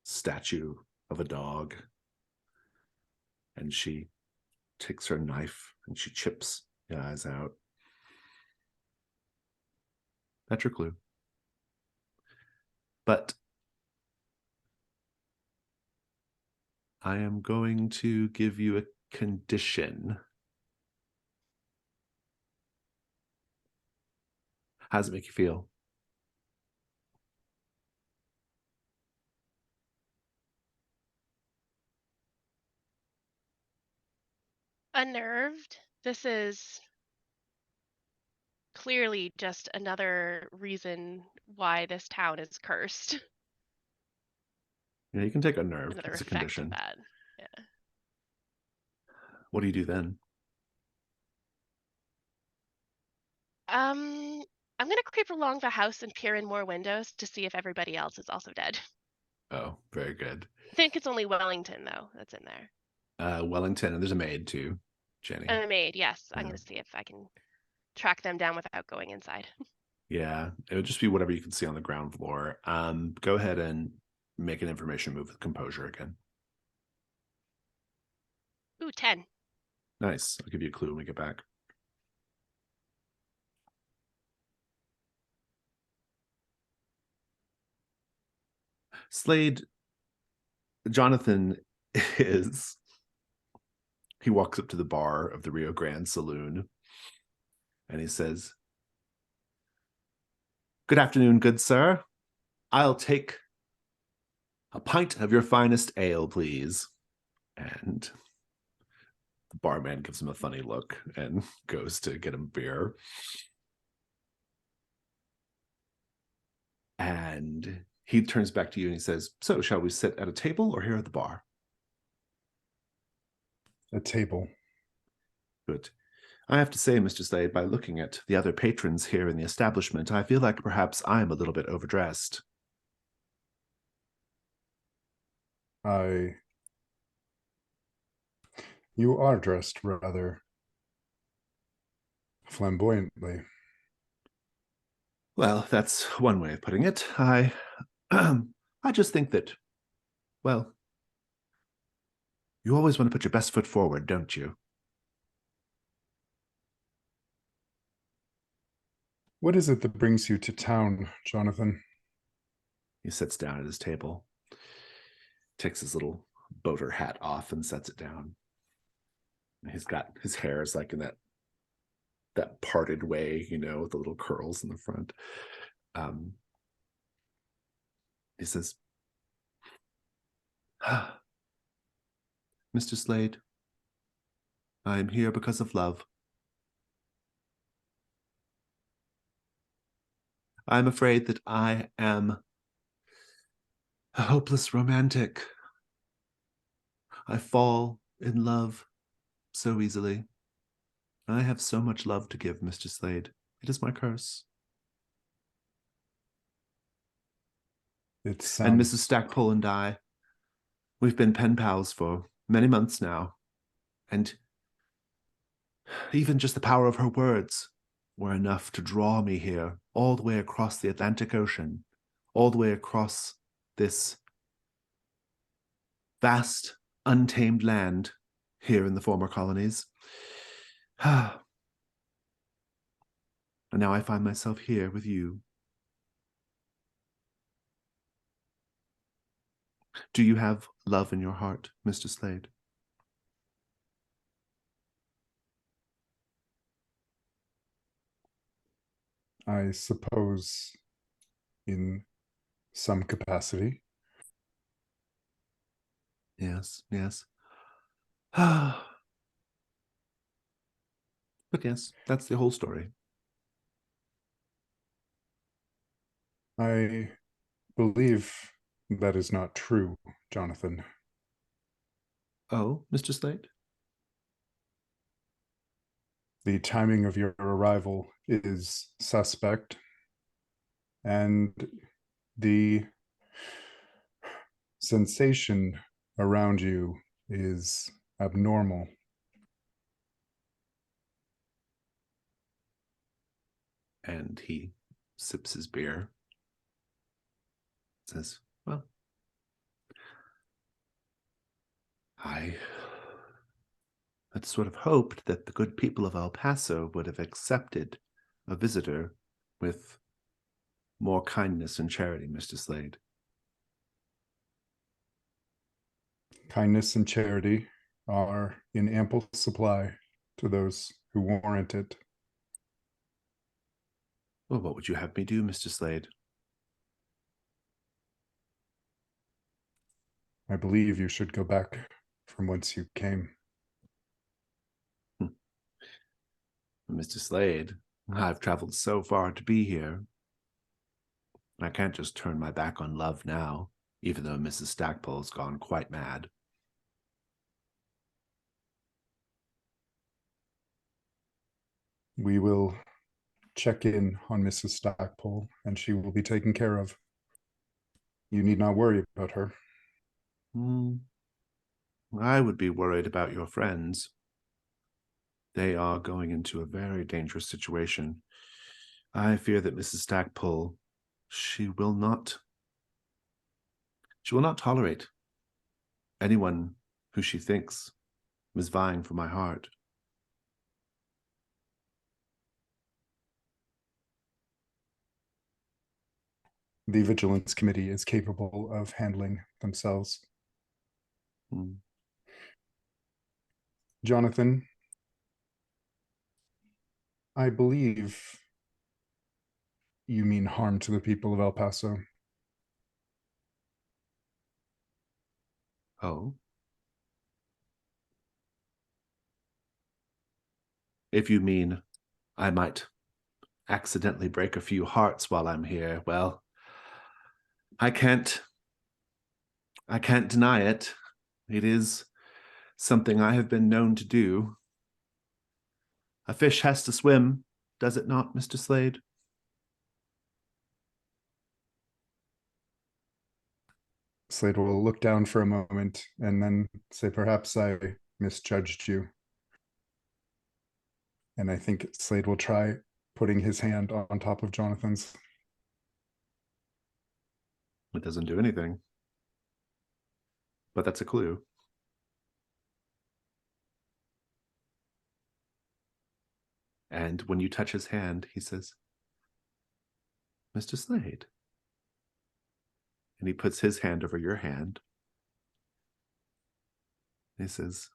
statue of a dog, and she takes her knife and she chips the eyes out. That's your clue. But I am going to give you a condition. How does it make you feel? Unnerved. This is clearly just another reason why this town is cursed. Yeah, you can take unnerved Another as a effect condition. of that. Yeah. What do you do then? I'm gonna creep along the house and peer in more windows to see if everybody else is also dead. Oh, very good. I think it's only Wellington though that's in there. Wellington, and there's a maid too, Jenny. And a maid, yes. I'm Yeah. gonna see if I can track them down without going inside. Yeah, it would just be whatever you can see on the ground floor. Go ahead and make an information move with composure again. Ooh, 10. Nice. I'll give you a clue when we get back. Slade, Jonathan he walks up to the bar of the Rio Grande Saloon and he says, "Good afternoon, good sir. I'll take a pint of your finest ale, please." And the barman gives him a funny look and goes to get him beer. And he turns back to you and he says, "So, shall we sit at a table or here at the bar?" A table. Good. I have to say, Mr. Slade, by looking at the other patrons here in the establishment, I feel like perhaps I am a little bit overdressed. You are dressed rather flamboyantly. Well, that's one way of putting it. I just think that, well, you always want to put your best foot forward, don't you? What is it that brings you to town, Jonathan? He sits down at his table, takes his little boater hat off and sets it down. And he's got his hair is like in that parted way, with the little curls in the front. He says, "Mr. Slade, I am here because of love. I am afraid that I am a hopeless romantic. I fall in love so easily. I have so much love to give, Mr. Slade. It is my curse." It And sounds Mrs. Stackpole and I, we've been pen pals for many months now. And even just the power of her words were enough to draw me here, all the way across the Atlantic Ocean, all the way across this vast, untamed land here in the former colonies. And now I find myself here with you. Do you have love in your heart, Mr. Slade? I suppose, in some capacity. Yes, yes. But yes, that's the whole story. I believe that is not true, Jonathan. Oh, Mr. Slade? The timing of your arrival is suspect, and the sensation around you is abnormal. And he sips his beer. Says, well, I had sort of hoped that the good people of El Paso would have accepted a visitor with more kindness and charity, Mr. Slade. Kindness and charity are in ample supply to those who warrant it. Well, what would you have me do, Mr. Slade? I believe you should go back from whence you came. Mr. Slade, I've traveled so far to be here. I can't just turn my back on love now, even though Mrs. Stackpole's gone quite mad. We will check in on Mrs. Stackpole, and she will be taken care of. You need not worry about her. I would be worried about your friends. They are going into a very dangerous situation. I fear that Mrs. Stackpole, she will not tolerate anyone who she thinks is vying for my heart. The Vigilance Committee is capable of handling themselves. Jonathan, I believe you mean harm to the people of El Paso. Oh? If you mean I might accidentally break a few hearts while I'm here, well, I can't deny it. It is something I have been known to do. A fish has to swim, does it not, Mr. Slade? Slade will look down for a moment and then say, perhaps I misjudged you. And I think Slade will try putting his hand on top of Jonathan's. It doesn't do anything. But that's a clue. And when you touch his hand, he says, Mr. Slade. And he puts his hand over your hand. He says,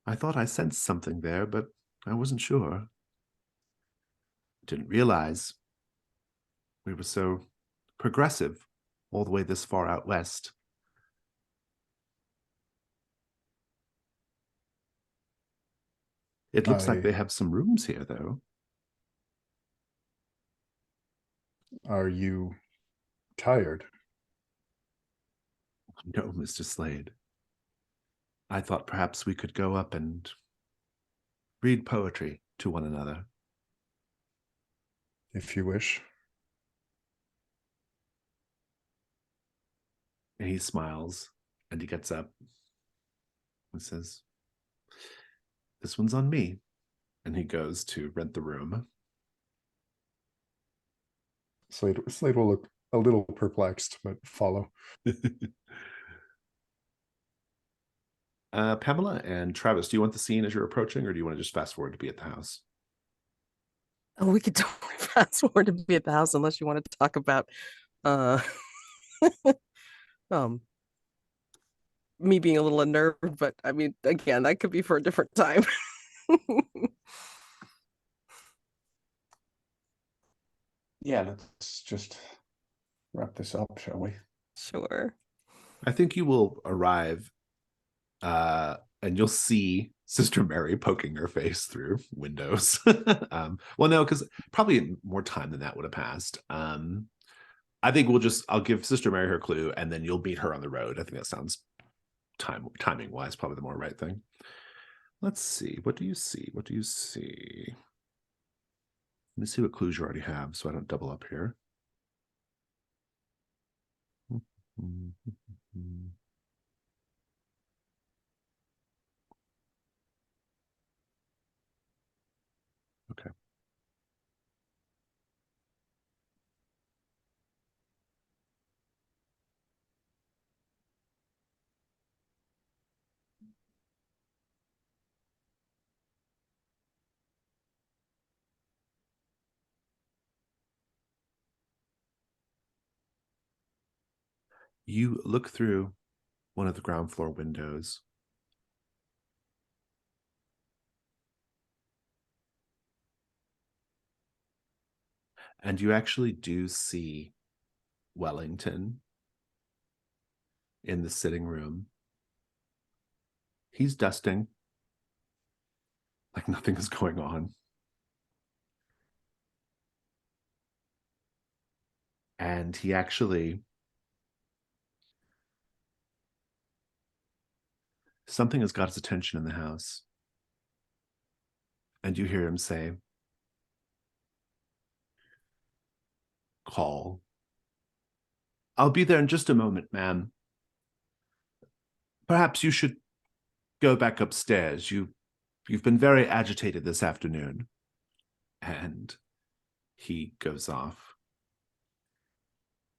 I thought I sensed something there, but I wasn't sure. Didn't realize we were so progressive all the way this far out west. It looks like they have some rooms here, though. Are you tired? No, Mr. Slade. I thought perhaps we could go up and read poetry to one another. If you wish. And he smiles and he gets up and says, this one's on me. And he goes to rent the room. Slade will look a little perplexed, but follow. Pamela and Travis, do you want the scene as you're approaching, or do you want to just fast forward to be at the house? Oh, we could totally fast forward to be at the house unless you wanted to talk about me being a little unnerved, but I mean, again, that could be for a different time. Yeah, let's just wrap this up, shall we? Sure. I think you will arrive and you'll see Sister Mary poking her face through windows. Well, no, because probably more time than that would have passed. I think I'll give Sister Mary her clue, and then you'll meet her on the road. I think that sounds timing wise probably the more right thing. Let's see. What do you see? What do you see? Let me see what clues you already have so I don't double up here. Okay. You look through one of the ground floor windows. And you actually do see Wellington in the sitting room. He's dusting like nothing is going on. And he actually, something has got his attention in the house. And you hear him say, "Call. I'll be there in just a moment, ma'am. Perhaps you should go back upstairs. You've been very agitated this afternoon." And he goes off.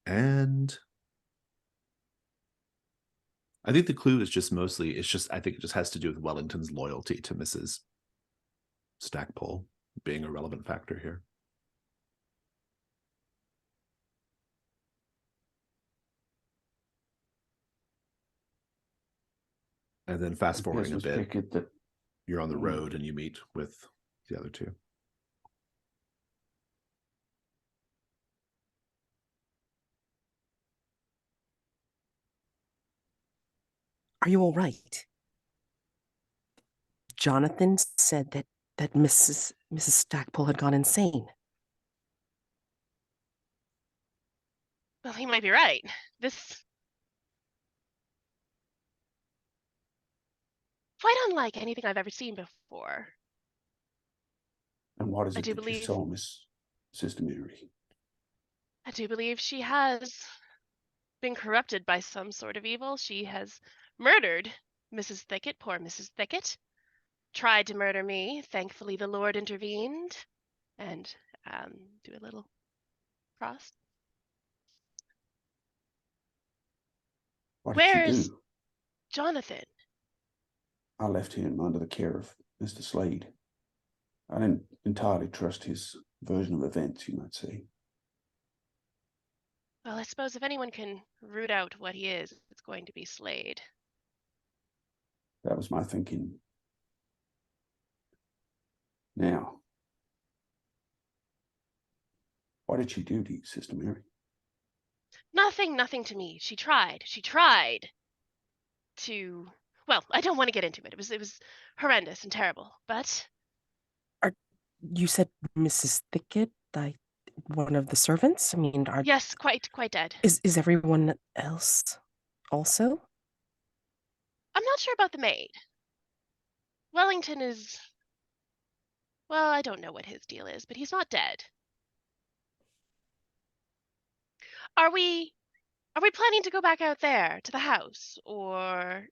And I think the clue is just mostly, I think it just has to do with Wellington's loyalty to Mrs. Stackpole being a relevant factor here. And then fast forwarding a bit, you're on the road and you meet with the other two. Are you all right? Jonathan said that Mrs. Stackpole had gone insane. Well, he might be right. This quite unlike anything I've ever seen before. And what is I it do that you believe- saw, Miss Sister Mary? I do believe she has been corrupted by some sort of evil. She has murdered Mrs. Thicket, poor Mrs. Thicket. Tried to murder me. Thankfully, the Lord intervened and do a little cross. What did you Where's do? Jonathan? I left him under the care of Mr. Slade. I didn't entirely trust his version of events, you might say. Well, I suppose if anyone can root out what he is, it's going to be Slade. That was my thinking. Now, what did she do to you, Sister Mary? Nothing to me. She tried to, well, I don't want to get into it. It was horrendous and terrible, but You said Mrs. Thicket, one of the servants? I mean, yes, quite dead. Is everyone else also? I'm not sure about the maid. Wellington is, well, I don't know what his deal is, but he's not dead. Are we planning to go back out there to the house, or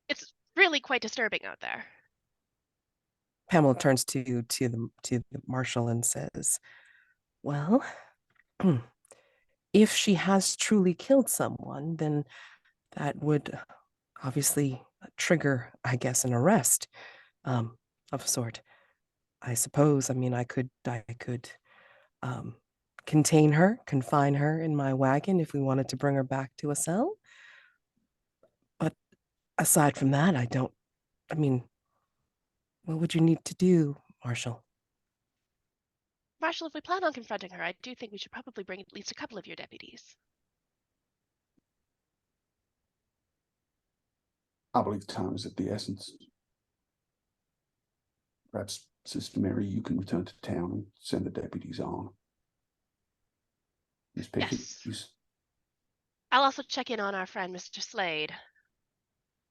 it's really quite disturbing out there? Pamela turns to the marshal and says, "Well, if she has truly killed someone, then that would obviously trigger, I guess, an arrest of a sort. I suppose. I mean, I could contain her, confine her in my wagon if we wanted to bring her back to a cell. But aside from that, I mean, what would you need to do, Marshal?" Marshal, if we plan on confronting her, I do think we should probably bring at least a couple of your deputies. I believe time is of the essence. Perhaps, Sister Mary, you can return to town and send the deputies on. Miss Pickett, Yes. I'll also check in on our friend, Mr. Slade,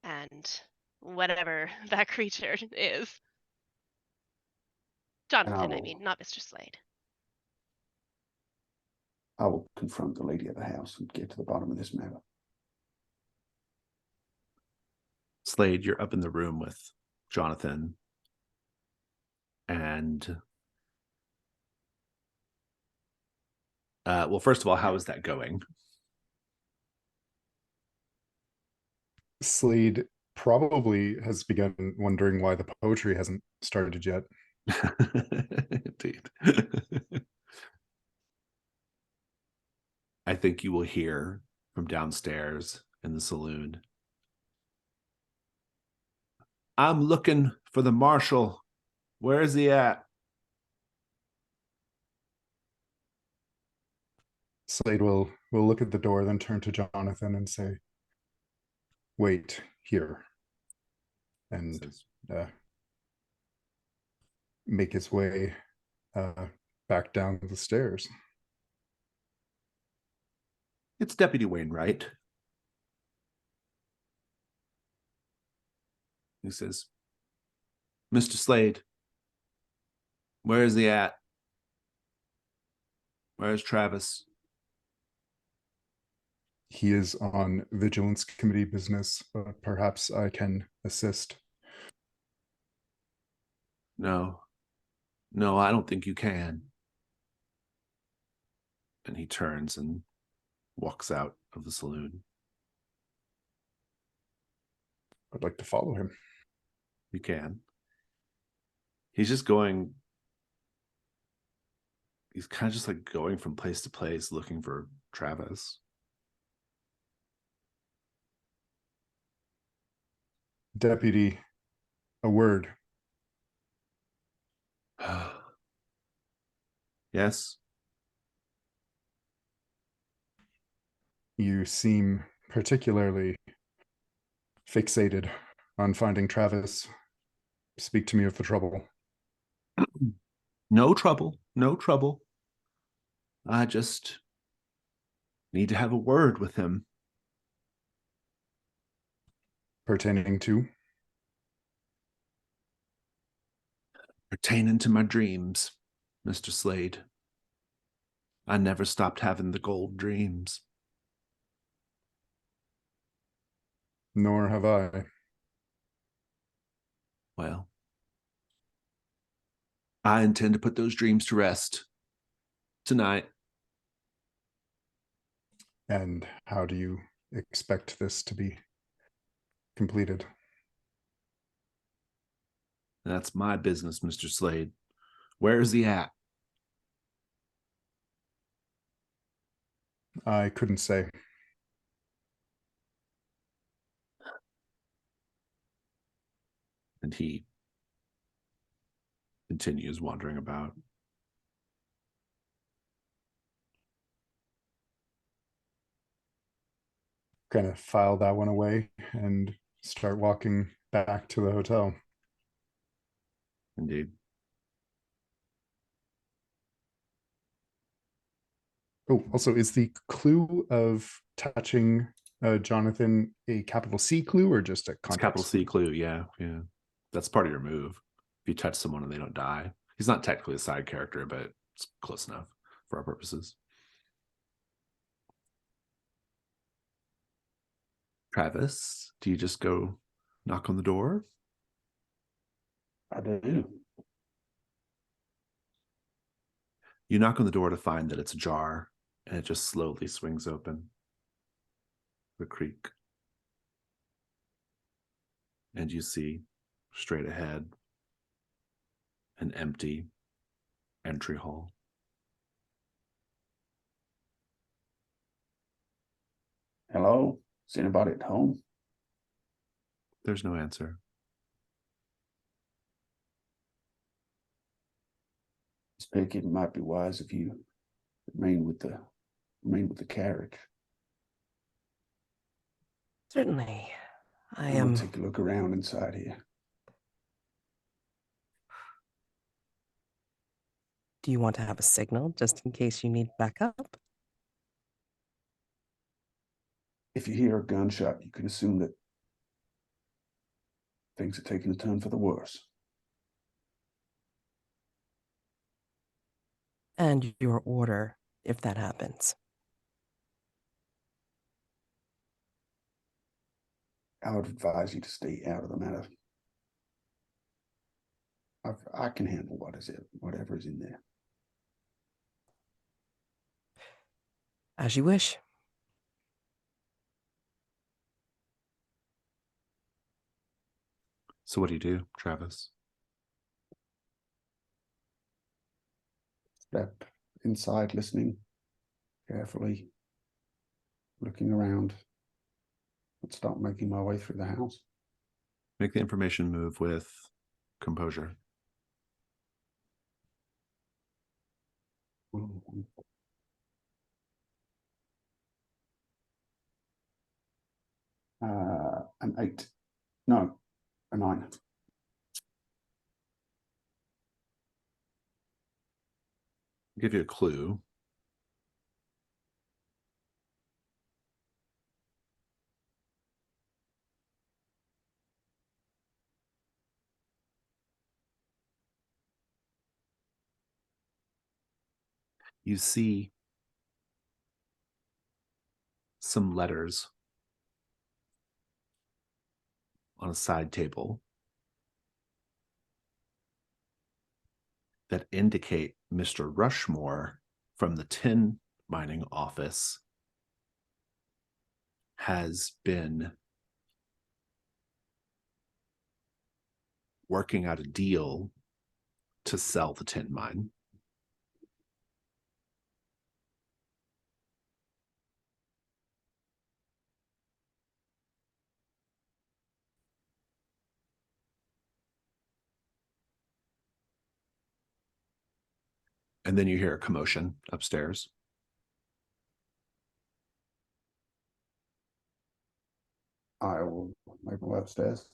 and whatever that creature is. Jonathan, I mean, not Mr. Slade. I will confront the lady of the house and get to the bottom of this matter. Slade, you're up in the room with Jonathan. And well, first of all, how is that going? Slade probably has begun wondering why the poetry hasn't started yet. Indeed. I think you will hear from downstairs in the saloon. I'm looking for the marshal. Where is he at? Slade will look at the door, then turn to Jonathan and say, "Wait here," and make his way back down the stairs. It's Deputy Wainwright. He says, Mr. Slade, where is he at? Where's Travis? He is on Vigilance Committee business, but perhaps I can assist. No, I don't think you can. And he turns and walks out of the saloon. I'd like to follow him. You can. He's just going. He's kind of just like going from place to place looking for Travis. Deputy, a word. Yes? You seem particularly fixated on finding Travis. Speak to me of the trouble. No trouble. No trouble. I just need to have a word with him. Pertaining to? Pertaining to my dreams, Mr. Slade. I never stopped having the gold dreams. Nor have I. Well, I intend to put those dreams to rest tonight. And how do you expect this to be completed? That's my business, Mr. Slade. Where is he at? I couldn't say. And he continues wandering about. Kind of file that one away and start walking back to the hotel. Indeed. Oh, also, is the clue of touching Jonathan a capital C clue or just a context? It's capital C clue, yeah. That's part of your move. If you touch someone and they don't die. He's not technically a side character, but it's close enough for our purposes. Travis, do you just go knock on the door? I do. You knock on the door to find that it's ajar, and it just slowly swings open. The creak. And you see, straight ahead, an empty entry hall. Hello? Is anybody at home? There's no answer. Miss Pickett, it might be wise if you remain with the carriage. Certainly. I We'll am. take a look around inside here. Do you want to have a signal just in case you need backup? If you hear a gunshot, you can assume that things are taking a turn for the worse. And your order if that happens. I would advise you to stay out of the matter. I can handle whatever is in there. As you wish. So what do, Travis? Step inside, listening carefully, looking around, and start making my way through the house. Make the information move with composure. An 8. No, a 9. I'll give you a clue. You see some letters on a side table that indicate Mr. Rushmore from the tin mining office has been working out a deal to sell the tin mine. And then you hear a commotion upstairs. I will make my way upstairs.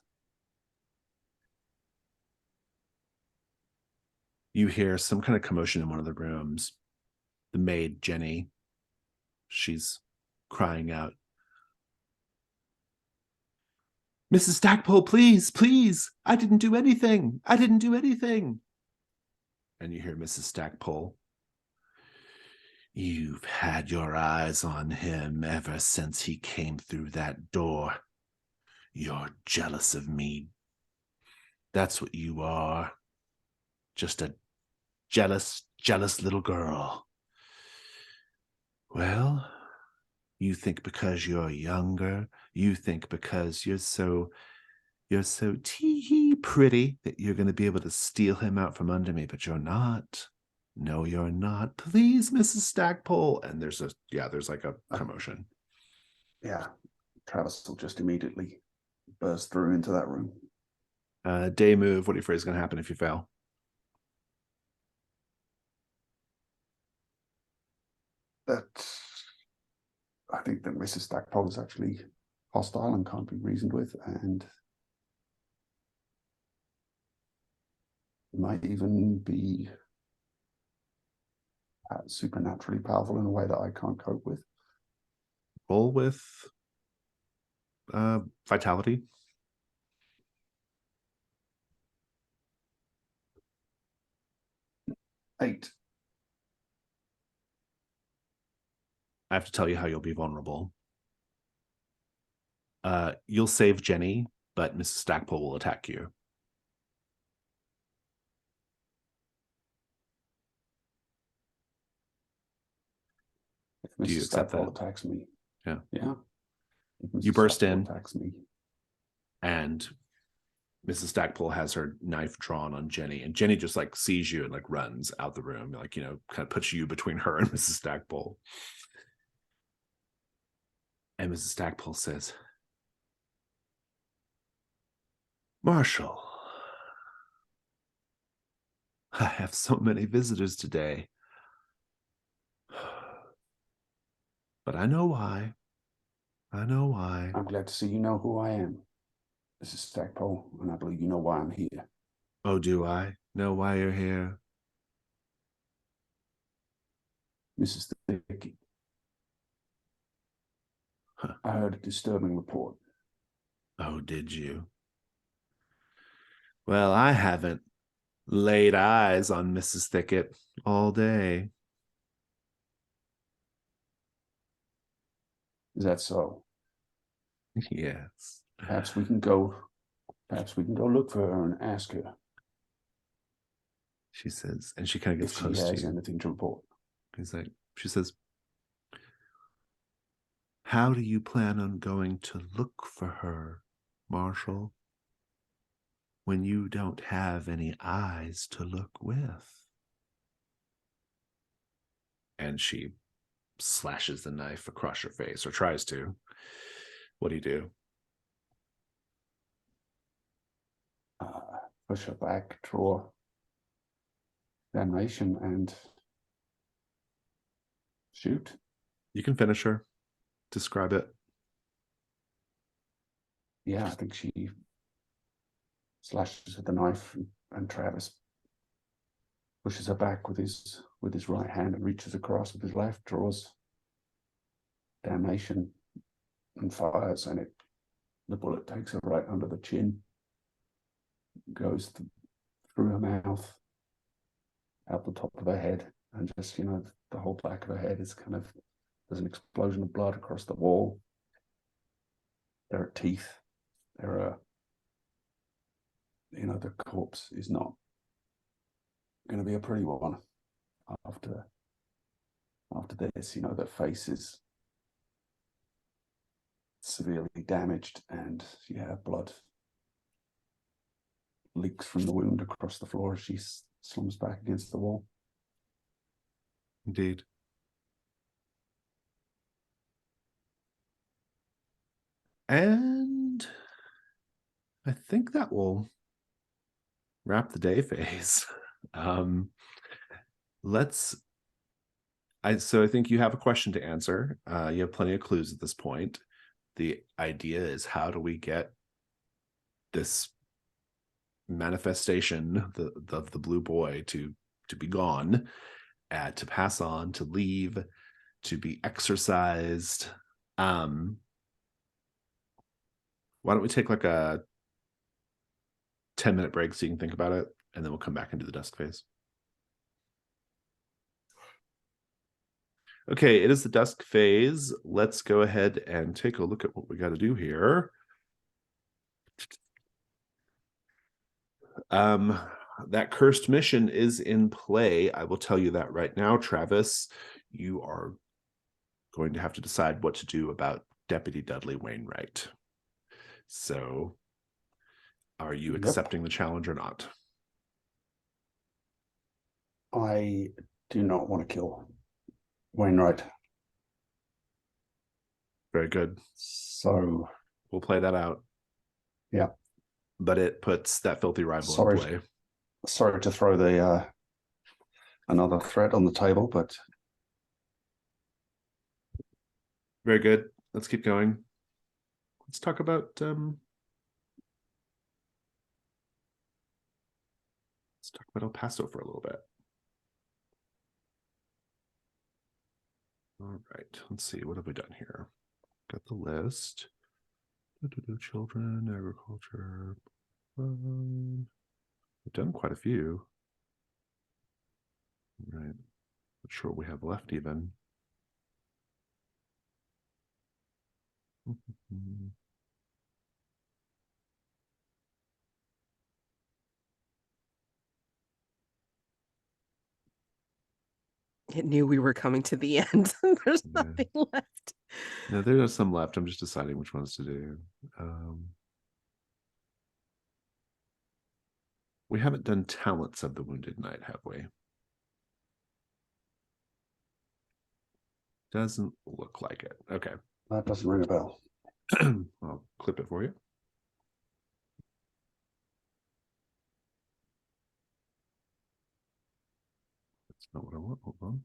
You hear some kind of commotion in one of the rooms. The maid, Jenny, she's crying out, "Mrs. Stackpole, please, please, I didn't do anything. I didn't do anything." And you hear Mrs. Stackpole, "You've had your eyes on him ever since he came through that door. You're jealous of me. That's what you are. Just a jealous little girl. Well, you think because you're younger, you think because you're so tee-hee pretty that you're going to be able to steal him out from under me, but you're not. No, you're not. Please, Mrs. Stackpole." And there's like a commotion. Yeah, Travis will just immediately burst through into that room. Day move. What do you afraid is going to happen if you fail? I think that Mrs. Stackpole is actually hostile and can't be reasoned with, and might even be supernaturally powerful in a way that I can't cope with. Roll with vitality. Eight. I have to tell you how you'll be vulnerable. You'll save Jenny, but Mrs. Stackpole will attack you. If Do you Mrs. accept Stackpole that? attacks me. Yeah. Yeah. If Mrs. You burst Stackpole in. attacks me. And Mrs. Stackpole has her knife drawn on Jenny, and Jenny just like sees you and like runs out the room, like, kind of puts you between her and Mrs. Stackpole. And Mrs. Stackpole says, "Marshall, I have so many visitors today. But I know why. I know why. I'm glad to see you know who I am. Mrs. Stackpole, and I believe you know why I'm here. Oh, do I know why you're here? Mrs. Thicket, Huh. I heard a disturbing report. Oh, did you? Well, I haven't laid eyes on Mrs. Thicket all day. Is that so? Yes. Perhaps we can go look for her and ask her She says, and she kind of if gets she close to has you. anything to report. She says, how do you plan on going to look for her, Marshall, when you don't have any eyes to look with? And she slashes the knife across your face, or tries to. What do you do? Push her back, draw damnation, and shoot. You can finish her. Describe it. Yeah, I think she slashes with the knife, and Travis pushes her back with his right hand and reaches across with his left, draws damnation, and fires, and the bullet takes her right under the chin, goes through her mouth, out the top of her head, and just, the whole back of her head is kind of, there's an explosion of blood across the wall. There are teeth. There are, the corpse is not going to be a pretty one after this. The face is severely damaged, and blood leaks from the wound across the floor as she slumps back against the wall. Indeed. And I think that will wrap the day phase. So I think you have a question to answer. You have plenty of clues at this point. The idea is, how do we get this manifestation, the blue boy, to be gone, to pass on, to leave, to be exorcised? Why don't we take like a 10-minute break so you can think about it, and then we'll come back into the dusk phase. Okay, it is the dusk phase. Let's go ahead and take a look at what we got to do here. That cursed mission is in play. I will tell you that right now, Travis. You are going to have to decide what to do about Deputy Dudley Wainwright. So, are you accepting the challenge or not? I do not want to kill Wainwright. Very good. So we'll play that out. Yeah. But it puts that filthy rival in play. Sorry to throw the another threat on the table, but very good. Let's keep going. Let's talk about El Paso for a little bit. All right, let's see. What have we done here? Got the list. Children, agriculture. We've done quite a few. Right. Not sure what we have left even. It knew we were coming to the end. There's nothing left. No, there's some left. I'm just deciding which ones to do. We haven't done Talents of the Wounded Knight, have we? Doesn't look like it. Okay. That doesn't ring a bell. I'll clip it for you. That's not what I want. Hold on.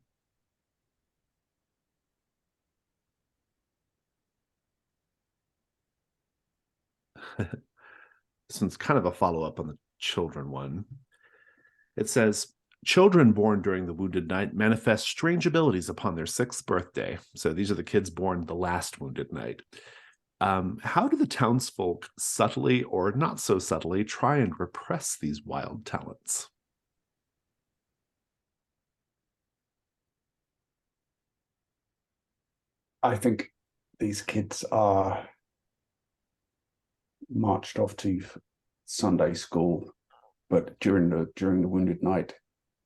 This one's kind of a follow-up on the children one. It says, children born during the Wounded Night manifest strange abilities upon their 6th birthday. So these are the kids born the last Wounded Night. How do the townsfolk subtly or not so subtly try and repress these wild talents? I think these kids are marched off to Sunday school, but during the Wounded Night,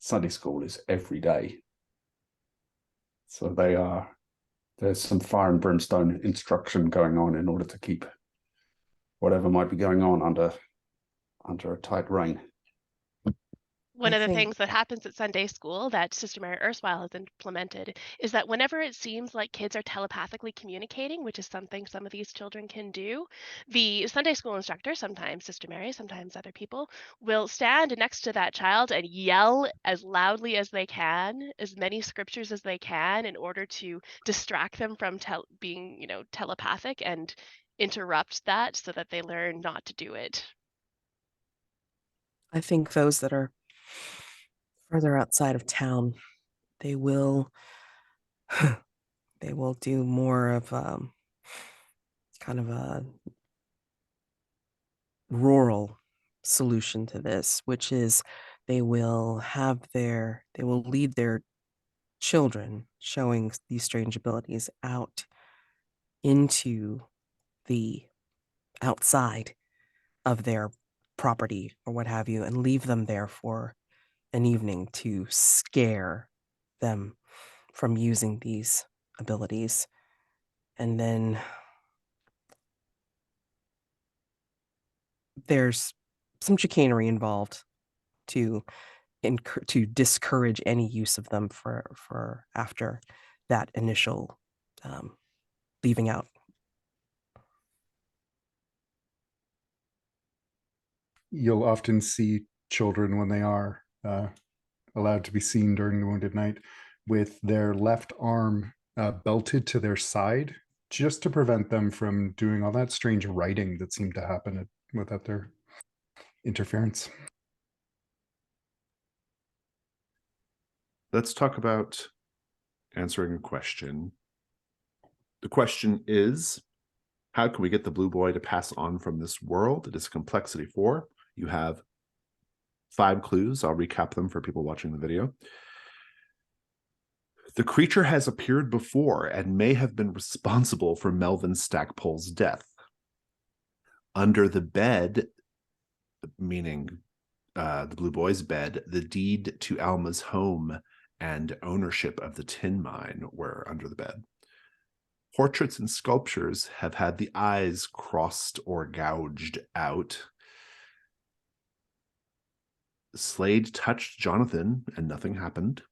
Sunday school is every day. So there's some fire and brimstone instruction going on in order to keep whatever might be going on under a tight rein. One I of the think- things that happens at Sunday school that Sister Mary Erstwhile has implemented is that whenever it seems like kids are telepathically communicating, which is something some of these children can do, the Sunday school instructor, sometimes Sister Mary, sometimes other people, will stand next to that child and yell as loudly as they can, as many scriptures as they can, in order to distract them from being, telepathic and interrupt that so that they learn not to do it. I think those that are further outside of town, they will do more of kind of a rural solution to this, which is they will lead their children showing these strange abilities out into the outside of their property or what have you, and leave them there for an evening to scare them from using these abilities. And then there's some chicanery involved to discourage any use of them for after that initial leaving out. You'll often see children when they are allowed to be seen during the Wounded Night with their left arm belted to their side, just to prevent them from doing all that strange writing that seemed to happen without their interference. Let's talk about answering a question. The question is, how can we get the blue boy to pass on from this world? It is complexity 4. You have 5 clues. I'll recap them for people watching the video. The creature has appeared before and may have been responsible for Melvin Stackpole's death. Under the bed, meaning the blue boy's bed, the deed to Alma's home and ownership of the tin mine were under the bed. Portraits and sculptures have had the eyes crossed or gouged out. Slade touched Jonathan and nothing happened.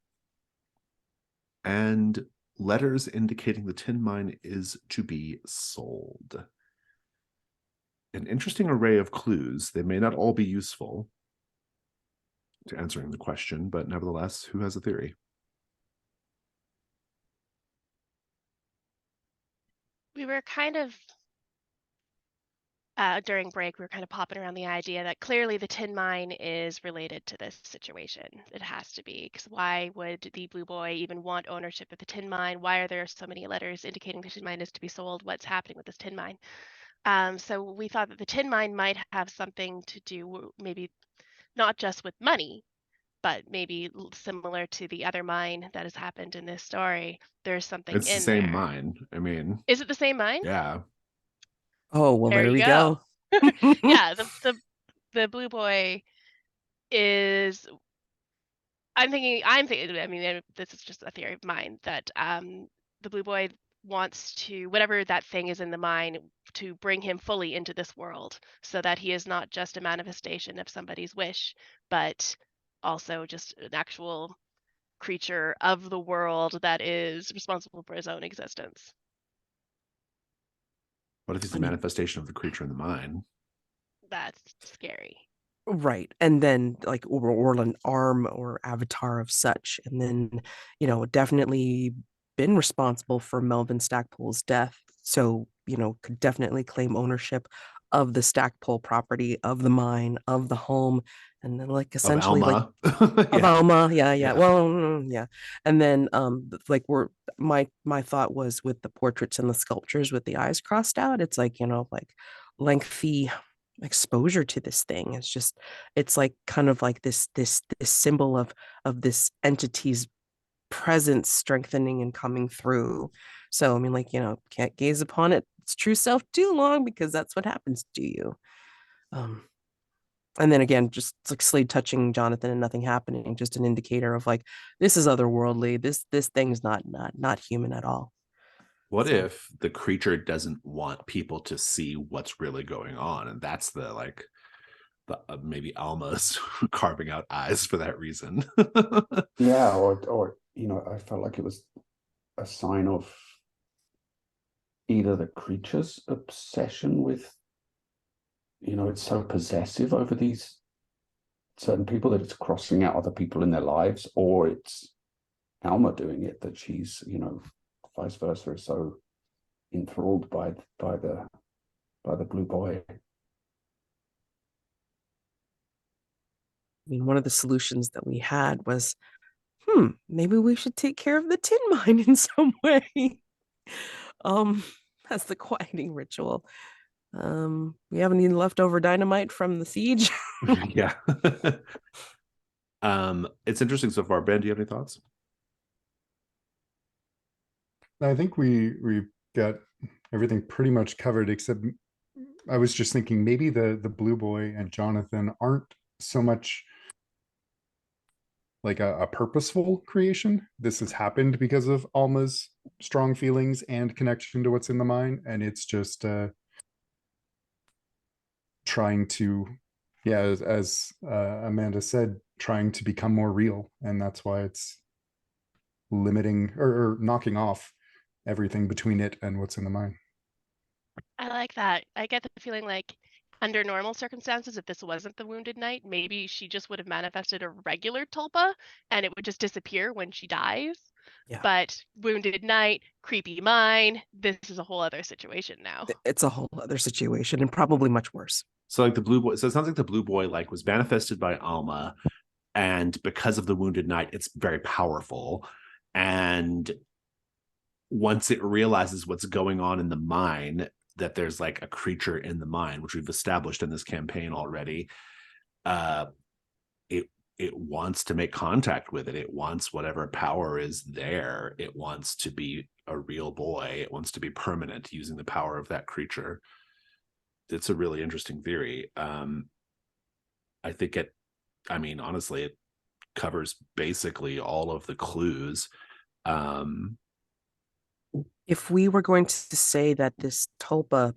And letters indicating the tin mine is to be sold. An interesting array of clues. They may not all be useful to answering the question, but nevertheless, who has a theory? We were kind of during break, we were kind of popping around the idea that clearly the tin mine is related to this situation. It has to be, because why would the blue boy even want ownership of the tin mine? Why are there so many letters indicating the tin mine is to be sold? What's happening with this tin mine? So we thought that the tin mine might have something to do, maybe not just with money, but maybe similar to the other mine that has happened in this story. There's something It's in the same there. mine. I mean, Is it the same mine? yeah. Oh, well, there you we go. Yeah, the blue boy is. I'm thinking. I mean, this is just a theory of mine that the blue boy wants to, whatever that thing is in the mine, to bring him fully into this world, so that he is not just a manifestation of somebody's wish, but also just an actual creature of the world that is responsible for his own existence. What if he's a manifestation of the creature in the mine? That's scary. Right. And then like or an arm or avatar of such. And then, definitely been responsible for Melvin Stackpole's death. So, could definitely claim ownership of the Stackpole property, of the mine, of the home, and then like Of essentially like Alma. of Yeah. Alma, yeah. Yeah. Well, yeah. And then like my thought was with the portraits and the sculptures with the eyes crossed out, it's like, like lengthy exposure to this thing. It's like kind of like this symbol of this entity's presence strengthening and coming through. So I mean, like, can't gaze upon its true self too long, because that's what happens to you. And then again, just like Slade touching Jonathan and nothing happening, just an indicator of like, this is otherworldly. This thing's not human at all. What So- if the creature doesn't want people to see what's really going on, and that's the maybe Alma's carving out eyes for that reason? Yeah, or I felt like it was a sign of either the creature's obsession with, it's so possessive over these certain people that it's crossing out other people in their lives, or it's Alma doing it, that she's, vice versa, is so enthralled by the blue boy. I mean, one of the solutions that we had was, maybe we should take care of the tin mine in some way. That's the quieting ritual. We have any leftover dynamite from the siege? Yeah. It's interesting so far. Ben, do you have any thoughts? I think we got everything pretty much covered, except I was just thinking maybe the blue boy and Jonathan aren't so much like a purposeful creation. This has happened because of Alma's strong feelings and connection to what's in the mine, and it's just trying to, yeah, as Amanda said, trying to become more real, and that's why it's limiting or knocking off everything between it and what's in the mine. I like that. I get the feeling like under normal circumstances, if this wasn't the Wounded Knight, maybe she just would have manifested a regular tulpa and it would just disappear when she dies. Yeah. But Wounded Knight, creepy mine, this is a whole other situation now. It's a whole other situation, and probably much worse. So like the blue boy, so it sounds like the blue boy was manifested by Alma, and because of the Wounded Knight, it's very powerful. And once it realizes what's going on in the mine, that there's like a creature in the mine, which we've established in this campaign already, it wants to make contact with it. It wants whatever power is there. It wants to be a real boy. It wants to be permanent using the power of that creature. It's a really interesting theory. I think honestly, it covers basically all of the clues. If we were going to say that this tulpa,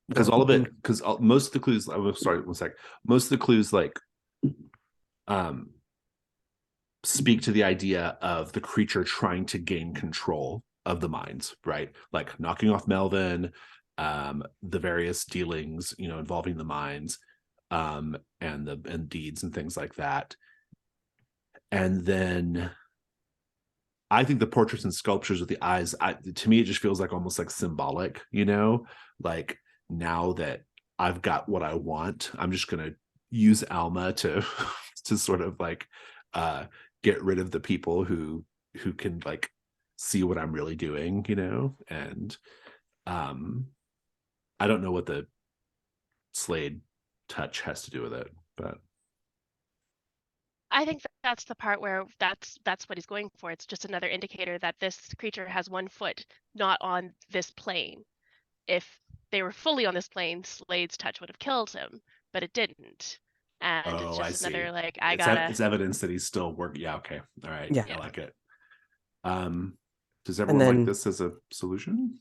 because all of it, because most of the clues, I'm sorry, one sec. Most of the clues speak to the idea of the creature trying to gain control of the mines, right? Like knocking off Melvin, the various dealings, involving the mines, and deeds and things like that. And then I think the portraits and sculptures with the eyes, to me, it just feels like almost like symbolic, like now that I've got what I want, I'm just going to use Alma to sort of get rid of the people who can see what I'm really doing, and I don't know what the Slade touch has to do with it, but I think that's the part where that's what he's going for. It's just another indicator that this creature has one foot not on this plane. If they were fully on this plane, Slade's touch would have killed him, but it didn't. And it's just another it's evidence that he's still working. Yeah, okay. All right. Yeah. I like it. Does everyone like this as a solution?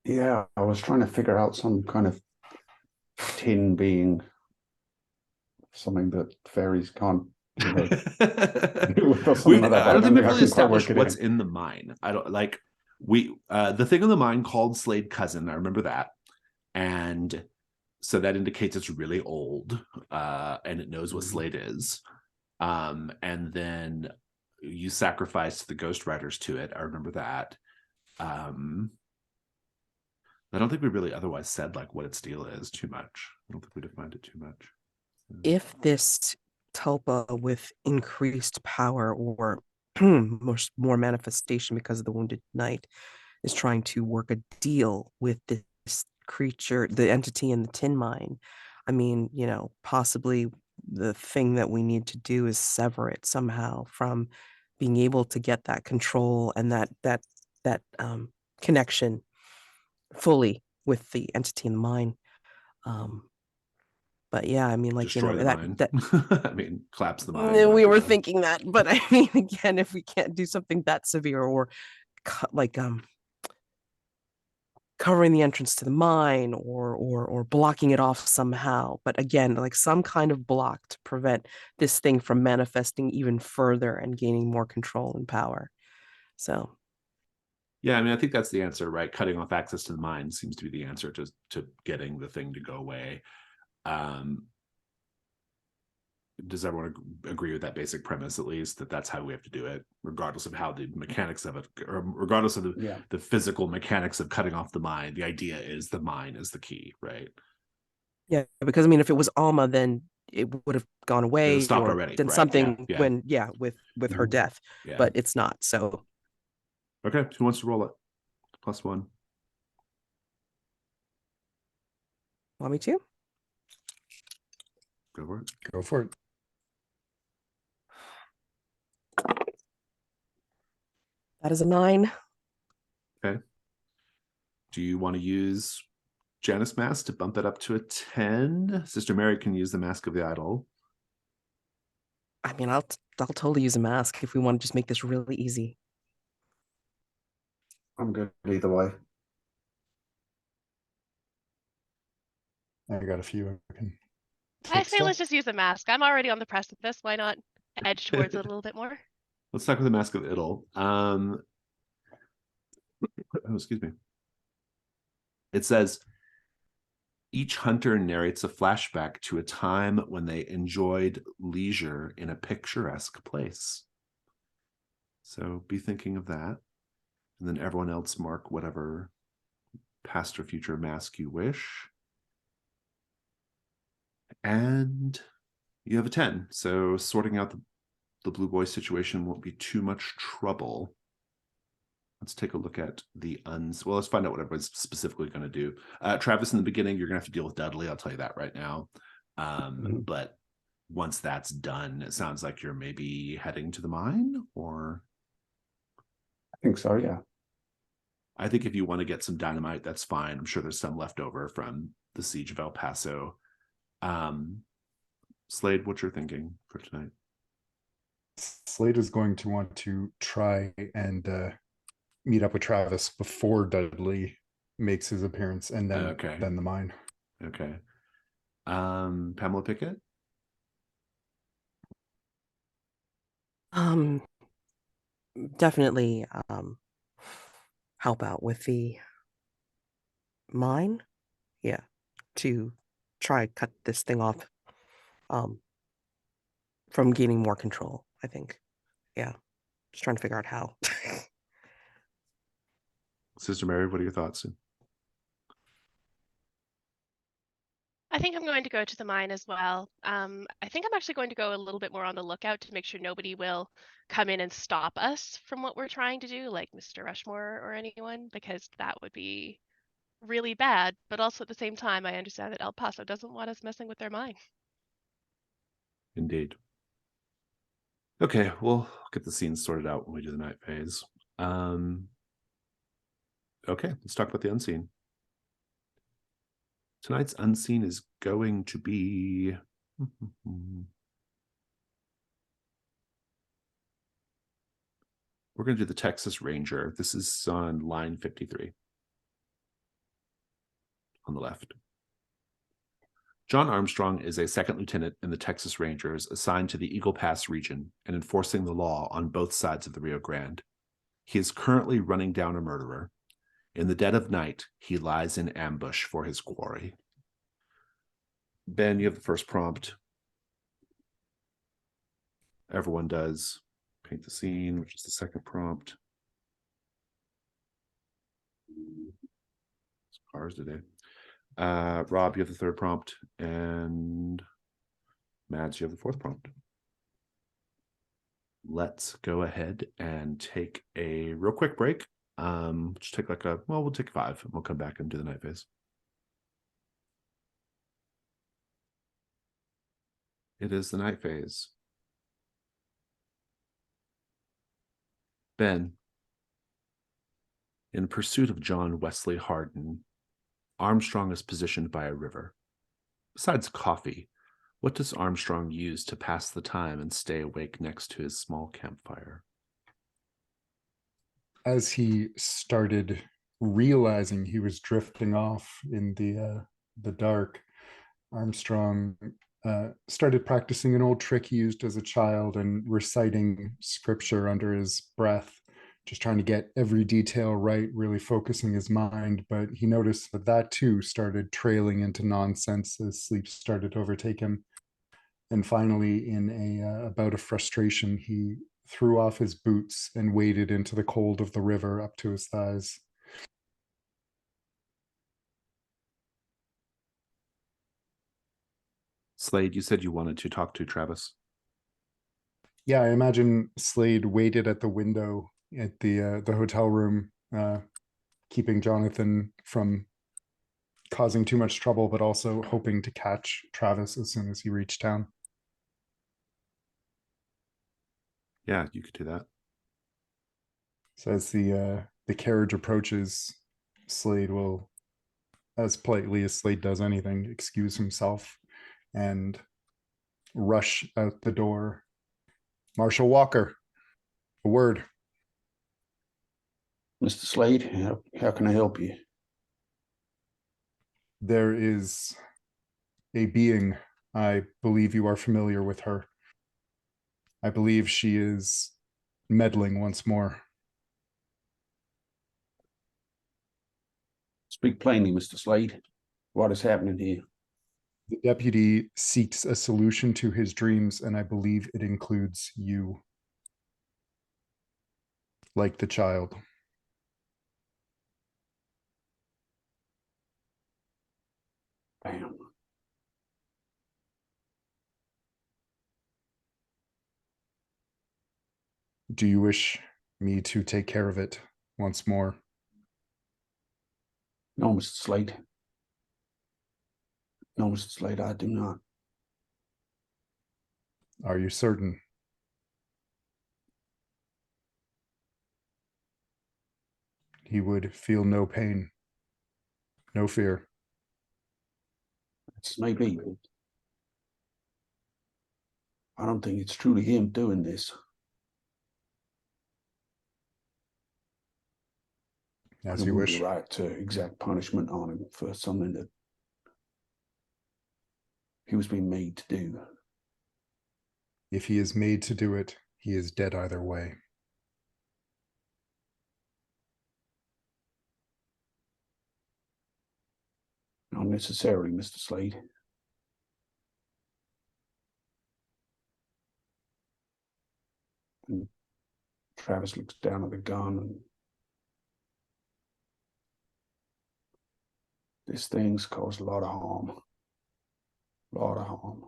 Yeah, I was trying to figure out some kind of tin being something that fairies can't I don't think we've really established what's in the mine. I don't the thing on the mine called Slade Cousin. I remember that, and so that indicates it's really old, and it knows what Slade is. And then you sacrificed the Ghost Riders to it. I remember that. I don't think we really otherwise said like what its deal is too much. I don't think we defined it too much. If this tulpa with increased power or more manifestation because of the wounded knight is trying to work a deal with this creature, the entity in the tin mine, I mean, you know, possibly the thing that we need to do is sever it somehow from being able to get that control and that connection fully with the entity in the mine. But yeah, I mean, like, you Destroy know, the mine. that I mean, collapse the mine. we were 100%. thinking that, but I mean, again, if we can't do something that severe or like covering the entrance to the mine or blocking it off somehow, but again, like some kind of block to prevent this thing from manifesting even further and gaining more control and power. So Yeah, I mean, I think that's the answer, right? Cutting off access to the mine seems to be the answer to getting the thing to go away. Does everyone agree with that basic premise, at least, that that's how we have to do it, regardless of how the mechanics of it, or regardless of the physical mechanics of cutting off the mine? The idea is the mine is the key, right? yeah, because I mean, if it was Alma, then it would have gone away stopped or already, done right? something Yeah. when with her death, Yeah. but it's not. So okay, who wants to roll it? +1. want me to? Go for it. Go for it. That is a 9. Okay. Do you want to use Janus Mask to bump it up to a 10? Sister Mary can use the Mask of the Idol. I mean, I'll totally use a mask if we want to just make this really easy. I'm good either way. I got a few I can I take say still. let's just use a mask. I'm already on the precipice. Why not edge towards it a little bit more? Let's talk with the Mask of the Idol. Oh, excuse me. It says, each hunter narrates a flashback to a time when they enjoyed leisure in a picturesque place. So be thinking of that. And then everyone else mark whatever past or future mask you wish. And you have a 10. So sorting out the blue boy situation won't be too much trouble. Let's take a look at the well, let's find out what everybody's specifically going to do. Travis, in the beginning, you're going to have to deal with Dudley. I'll tell you that right now. But once that's done, it sounds like you're maybe heading to the mine, or? I think so, yeah. I think if you want to get some dynamite, that's fine. I'm sure there's some left over from the siege of El Paso. Slade, what you're thinking for tonight? Slade is going to want to try and meet up with Travis before Dudley makes his appearance, and then then the mine. Okay. Pamela Pickett? Definitely help out with the mine. Yeah. To try cut this thing off from gaining more control, I think. Yeah. Just trying to figure out how. Sister Mary, what are your thoughts? I think I'm going to go to the mine as well. I think I'm actually going to go a little bit more on the lookout to make sure nobody will come in and stop us from what we're trying to do, like Mr. Rushmore or anyone, because that would be really bad. But also at the same time, I understand that El Paso doesn't want us messing with their mine. Indeed. Okay, we'll get the scenes sorted out when we do the night phase. Okay, let's talk about the unseen. Tonight's unseen is going to be... We're going to do the Texas Ranger. This is on line 53. On the left. John Armstrong is a second lieutenant in the Texas Rangers assigned to the Eagle Pass region and enforcing the law on both sides of the Rio Grande. He is currently running down a murderer. In the dead of night, he lies in ambush for his quarry. Ben, you have the first prompt. Everyone does. Paint the scene, which is the second prompt. Ours today. Rob, you have the third prompt, and Mads, you have the fourth prompt. Let's go ahead and take a real quick break. Just take we'll take 5 and we'll come back and do the night phase. It is the night phase. Ben, in pursuit of John Wesley Hardin, Armstrong is positioned by a river. Besides coffee, what does Armstrong use to pass the time and stay awake next to his small campfire? As he started realizing he was drifting off in the dark, Armstrong started practicing an old trick he used as a child and reciting scripture under his breath, just trying to get every detail right, really focusing his mind. But he noticed that too started trailing into nonsense as sleep started to overtake him. And finally, in a bout of frustration, he threw off his boots and waded into the cold of the river up to his thighs. Slade, you said you wanted to talk to Travis. Yeah, I imagine Slade waited at the window at the hotel room, keeping Jonathan from causing too much trouble, but also hoping to catch Travis as soon as he reached town. Yeah, you could do that. So as the carriage approaches, Slade will, as politely as Slade does anything, excuse himself and rush out the door. Marshal Walker, a word. Mr. Slade, how can I help you? There is a being. I believe you are familiar with her. I believe she is meddling once more. Speak plainly, Mr. Slade. What is happening here? The deputy seeks a solution to his dreams, and I believe it includes you. Like the child. Bam. Do you wish me to take care of it once more? No, Mr. Slade. No, Mr. Slade, I do not. Are you certain? He would feel no pain, no fear. It's maybe. I don't think it's truly him doing this. As it you would wish. be right to exact punishment on him for something that he was being made to do. If he is made to do it, he is dead either way. Not necessarily, Mr. Slade. And Travis looks down at the gun and this thing's caused a lot of harm. A lot of harm.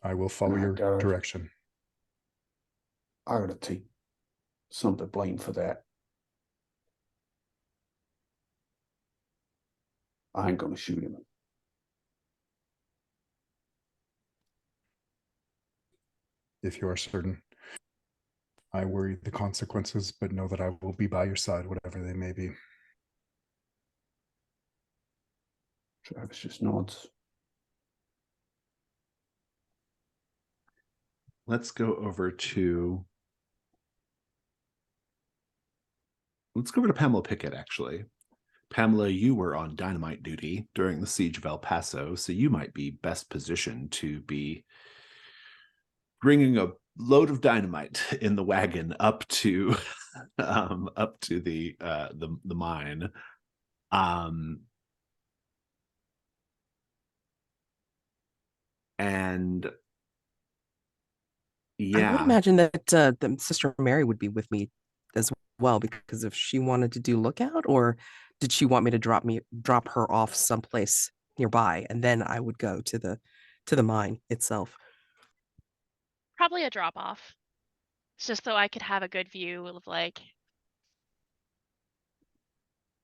I will follow your direction. I gotta take some of the blame for that. I ain't gonna shoot him. If you are certain. I worry the consequences, but know that I will be by your side, whatever they may be. Travis just nods. Let's go over to Pamela Pickett, actually. Pamela, you were on dynamite duty during the siege of El Paso, so you might be best positioned to be bringing a load of dynamite in the wagon up to the mine. And I would Yeah. imagine that Sister Mary would be with me as well, because if she wanted to do lookout, or did she want me to drop her off someplace nearby, and then I would go to the mine itself. Probably a drop off. It's just so I could have a good view of like,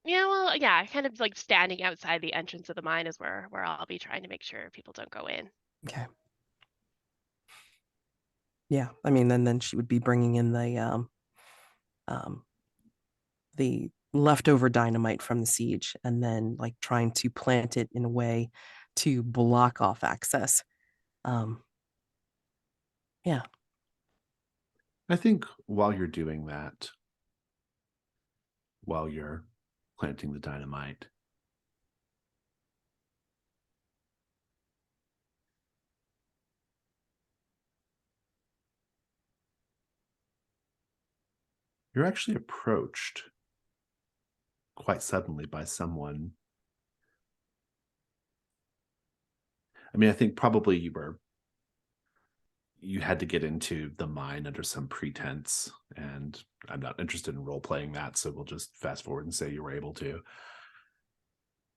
yeah, well, yeah, kind of like standing outside the entrance of the mine is where I'll be trying to make sure people don't go in. Okay. Yeah, I mean, then she would be bringing in the leftover dynamite from the siege, and then like trying to plant it in a way to block off access. Yeah. I think while you're doing that, while you're planting the dynamite, you're actually approached quite suddenly by someone. I mean, I think probably you had to get into the mine under some pretense, and I'm not interested in role playing that, so we'll just fast forward and say you were able to.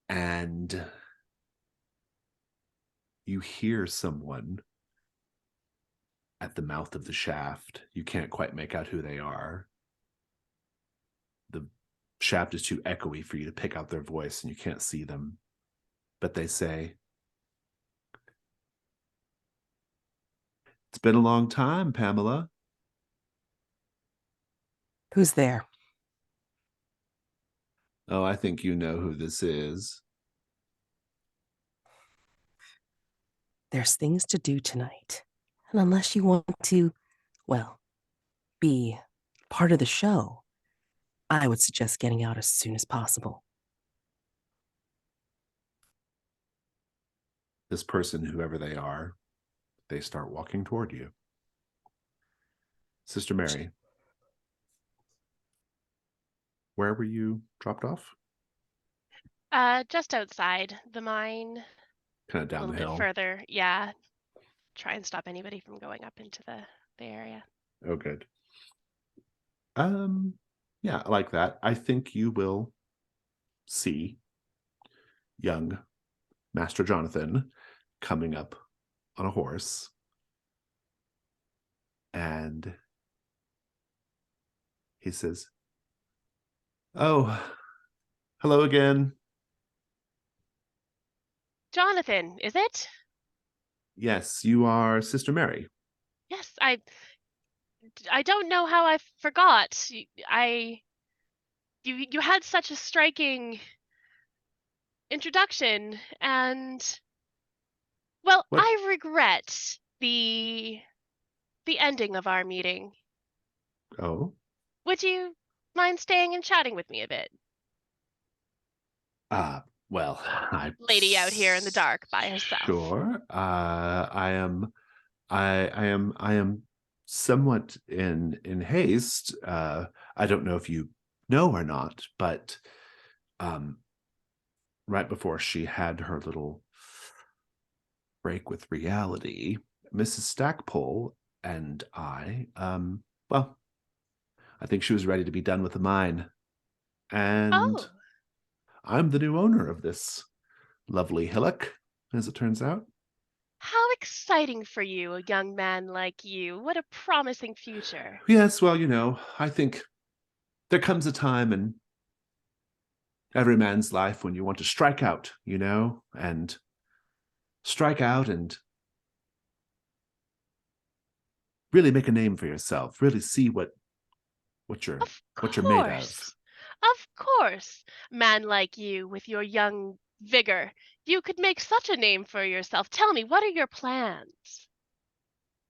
And you hear someone at the mouth of the shaft. You can't quite make out who they are. The shaft is too echoey for you to pick out their voice, and you can't see them. But they say, "It's been a long time, Pamela." Who's there? Oh, I think you know who this is. There's things to do tonight. And unless you want to, well, be part of the show, I would suggest getting out as soon as possible. This person, whoever they are, they start walking toward you. Sister Mary, where were you dropped off? Just outside the mine, Kind of a down little the bit hill. further. Yeah. Try and stop anybody from going up into the area. Oh, good. Yeah, I like that. I think you will see young Master Jonathan coming up on a horse, and he says, "Oh, hello again. Jonathan, is it? Yes, you are Sister Mary." Yes, I don't know how I forgot. You had such a striking introduction, and well, What? I regret the ending of our meeting. Oh, Would you mind staying and chatting with me a bit? well, I Lady out here in the dark by herself. Sure. I am somewhat in haste. I don't know if you know or not, but right before she had her little break with reality, Mrs. Stackpole and well, I think she was ready to be done with the mine. And Oh, I'm the new owner of this lovely hillock, as it turns out. how exciting for you, a young man like you. What a promising future. Yes, well, I think there comes a time in every man's life when you want to strike out, and strike out and really make a name for yourself, really see what you're Of made of. course. Of course. Man like you, with your young vigor, you could make such a name for yourself. Tell me, what are your plans?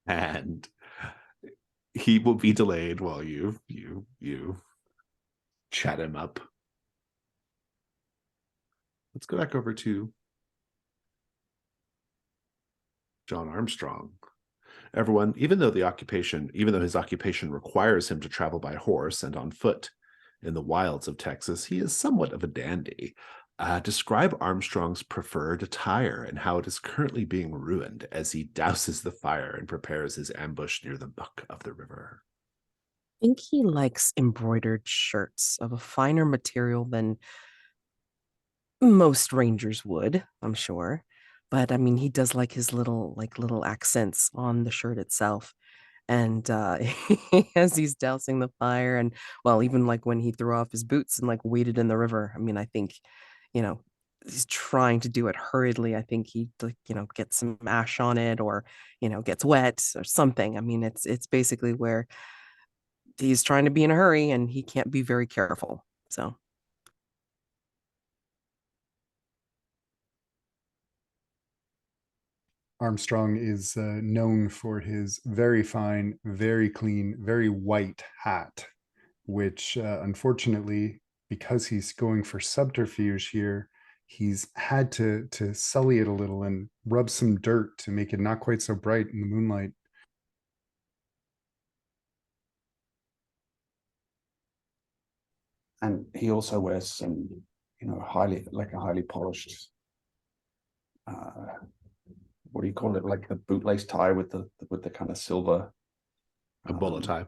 And he will be delayed while you chat him up. Let's go back over to John Armstrong. Everyone, even though his occupation requires him to travel by horse and on foot in the wilds of Texas, he is somewhat of a dandy. Describe Armstrong's preferred attire and how it is currently being ruined as he douses the fire and prepares his ambush near the muck of the river. I think he likes embroidered shirts of a finer material than most rangers would, I'm sure. But I mean, he does like his little accents on the shirt itself. And as he's dousing the fire, and well, even like when he threw off his boots and like waded in the river, I mean, I think, you know, he's trying to do it hurriedly. I think he like, gets some ash on it, or gets wet or something. I mean, it's basically where he's trying to be in a hurry and he can't be very careful. So Armstrong is known for his very fine, very clean, very white hat, which unfortunately, because he's going for subterfuge here, he's had to sully it a little and rub some dirt to make it not quite so bright in the moonlight. And he also wears some, highly polished, what do you call it? Like the bootlace tie with the kind of silver, A bullet tie.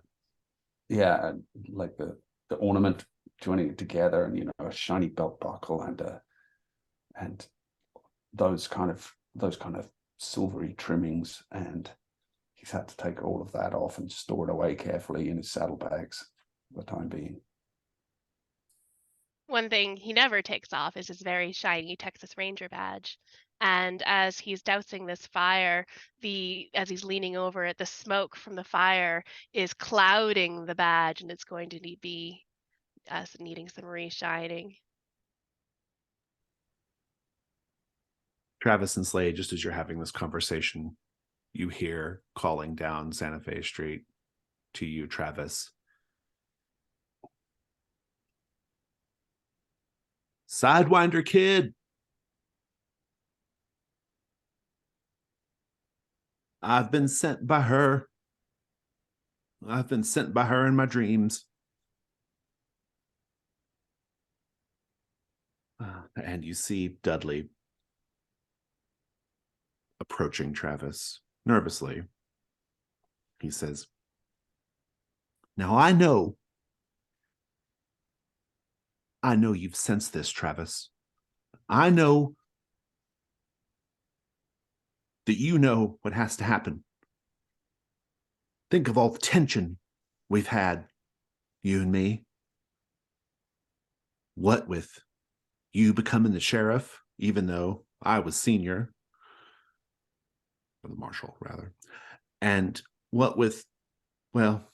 Yeah, like the ornament joining it together, and a shiny belt buckle and those kind of silvery trimmings, and he's had to take all of that off and store it away carefully in his saddlebags for the time being. One thing he never takes off is his very shiny Texas Ranger badge. And as he's dousing this fire, as he's leaning over it, the smoke from the fire is clouding the badge, and it's going to be needing some re-shining. Travis and Slade, just as you're having this conversation, you hear calling down Santa Fe Street to you, Travis. Sidewinder kid. I've been sent by her. I've been sent by her in my dreams. And you see Dudley approaching Travis nervously. He says, "Now I know you've sensed this, Travis. I know that you know what has to happen. Think of all the tension we've had, you and me. What with you becoming the sheriff, even though I was senior, or the marshal, rather. And what with, well,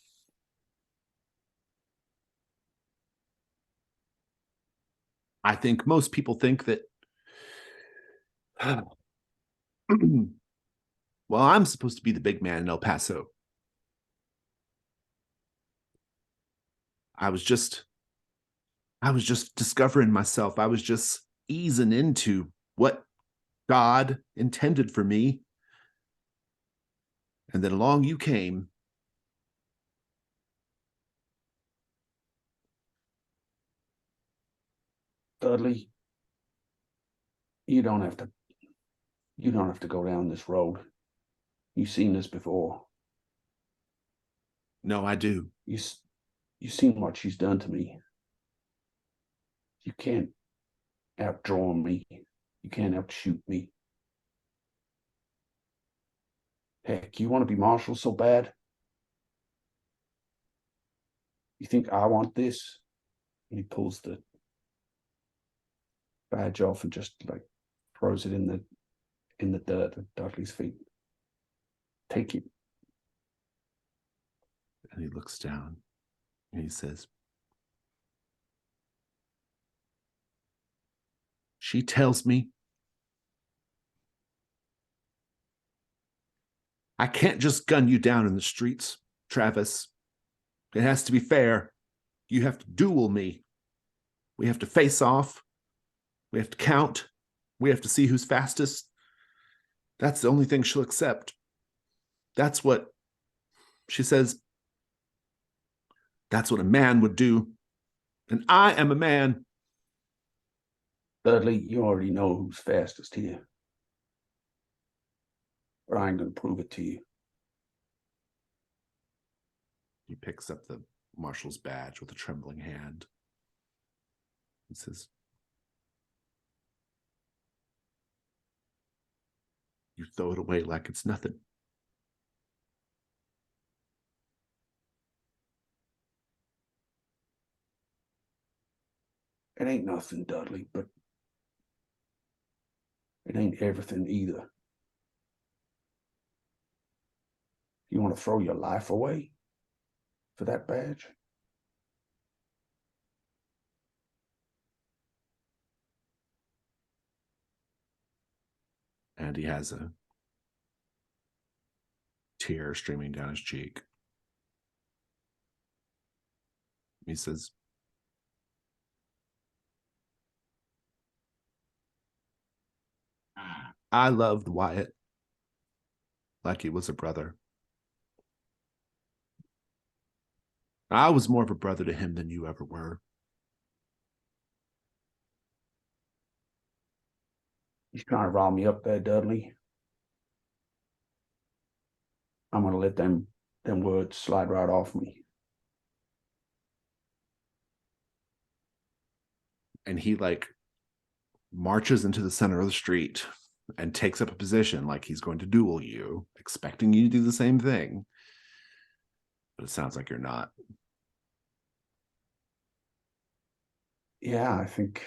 I think most people think that, well, I'm supposed to be the big man in El Paso. I was just discovering myself. I was just easing into what God intended for me. And then along you came. Dudley, you don't have to go down this road. You've seen this before. No, I do. You've seen what she's done to me. You can't outdraw me. You can't outshoot me. Heck, you want to be marshal so bad? You think I want this? And he pulls the badge off and just like throws it in the dirt at Dudley's feet. Take it. And he looks down and he says, she tells me I can't just gun you down in the streets, Travis. It has to be fair. You have to duel me. We have to face off. We have to count. We have to see who's fastest. That's the only thing she'll accept. That's what she says. That's what a man would do. And I am a man. Dudley, you already know who's fastest here. But I ain't gonna prove it to you. He picks up the marshal's badge with a trembling hand. He says, "You throw it away like it's nothing." It ain't nothing, Dudley, but it ain't everything either. You want to throw your life away for that badge? And he has a tear streaming down his cheek. He says, "I loved Wyatt like he was a brother. I was more of a brother to him than you ever were." He's trying to rile me up there, Dudley. I'm gonna let them words slide right off me. And he like marches into the center of the street and takes up a position like he's going to duel you, expecting you to do the same thing. But it sounds like you're not. Yeah, I think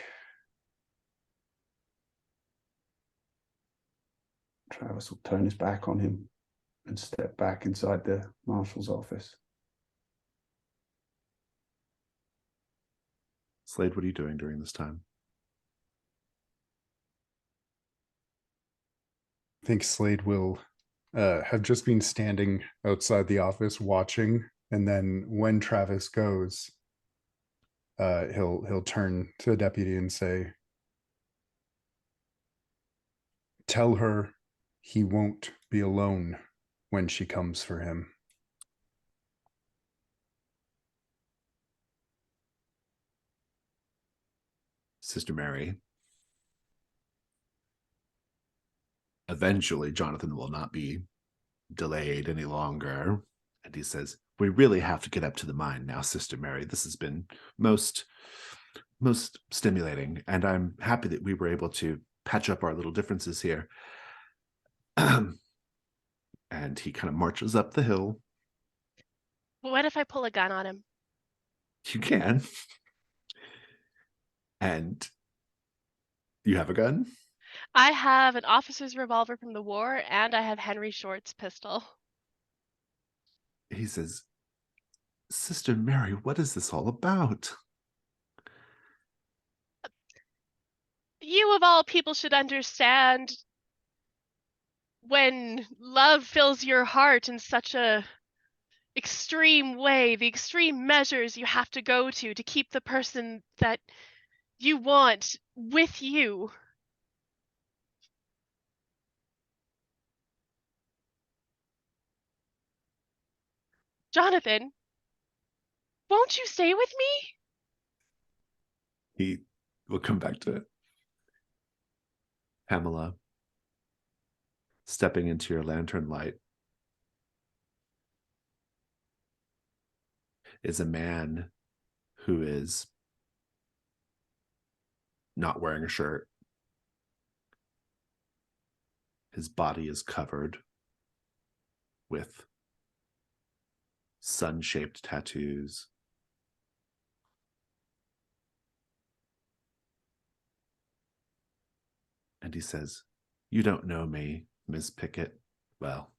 Travis will turn his back on him and step back inside the marshal's office. Slade, what are you doing during this time? I think Slade will have just been standing outside the office watching, and then when Travis goes, he'll turn to the deputy and say, "Tell her he won't be alone when she comes for him." Sister Mary, eventually Jonathan will not be delayed any longer. And he says, "We really have to get up to the mine now, Sister Mary. This has been most stimulating, and I'm happy that we were able to patch up our little differences here." And he kind of marches up the hill. What if I pull a gun on him? You can. And you have a gun? I have an officer's revolver from the war, and I have Henry Short's pistol. He says, "Sister Mary, what is this all about?" You of all people should understand when love fills your heart in such a extreme way, the extreme measures you have to go to keep the person that you want with you. Jonathan, won't you stay with me? He will come back to it. Pamela, stepping into your lantern light, is a man who is not wearing a shirt. His body is covered with sun-shaped tattoos. And he says, "You don't know me, Miss Pickett. Well,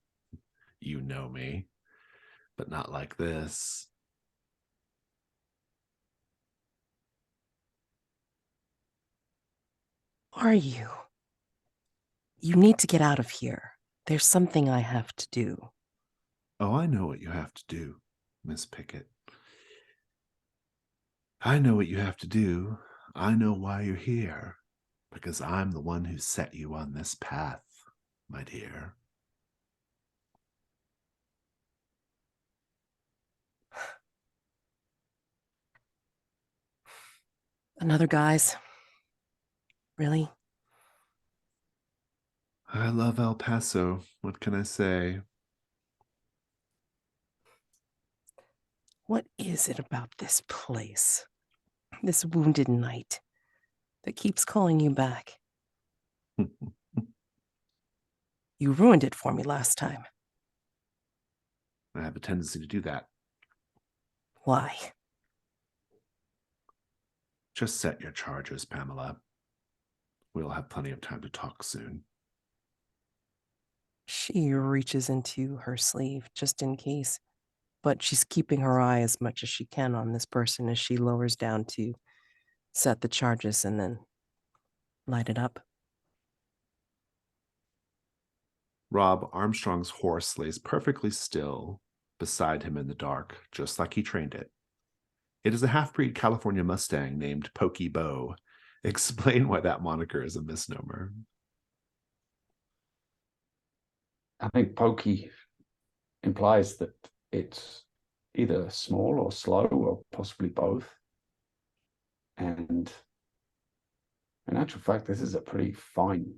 you know me, but not like this." Are you? You need to get out of here. There's something I have to do. "Oh, I know what you have to do, Miss Pickett. I know what you have to do. I know why you're here. Because I'm the one who set you on this path, my dear." Another guy's. Really? I love El Paso. What can I say? What is it about this place, this wounded knight, that keeps calling you back? You ruined it for me last time. I have a tendency to do that. Why? Just set your charges, Pamela. We'll have plenty of time to talk soon. She reaches into her sleeve just in case, but she's keeping her eye as much as she can on this person as she lowers down to set the charges and then light it up. Rob Armstrong's horse lays perfectly still beside him in the dark, just like he trained it. It is a half-breed California Mustang named Pokey Bo. Explain why that moniker is a misnomer. I think pokey implies that it's either small or slow or possibly both. And in actual fact, this is a pretty fine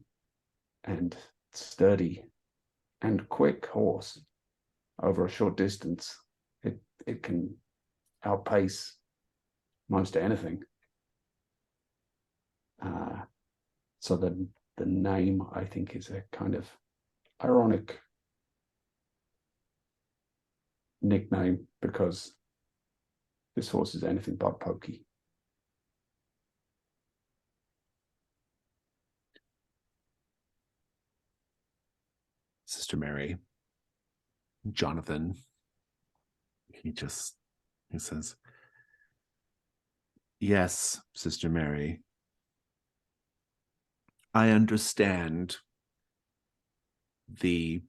and sturdy and quick horse. Over a short distance, it can outpace most anything. So the name, I think, is a kind of ironic nickname because this horse is anything but pokey. Sister Mary, Jonathan, he says, yes, Sister Mary, I understand the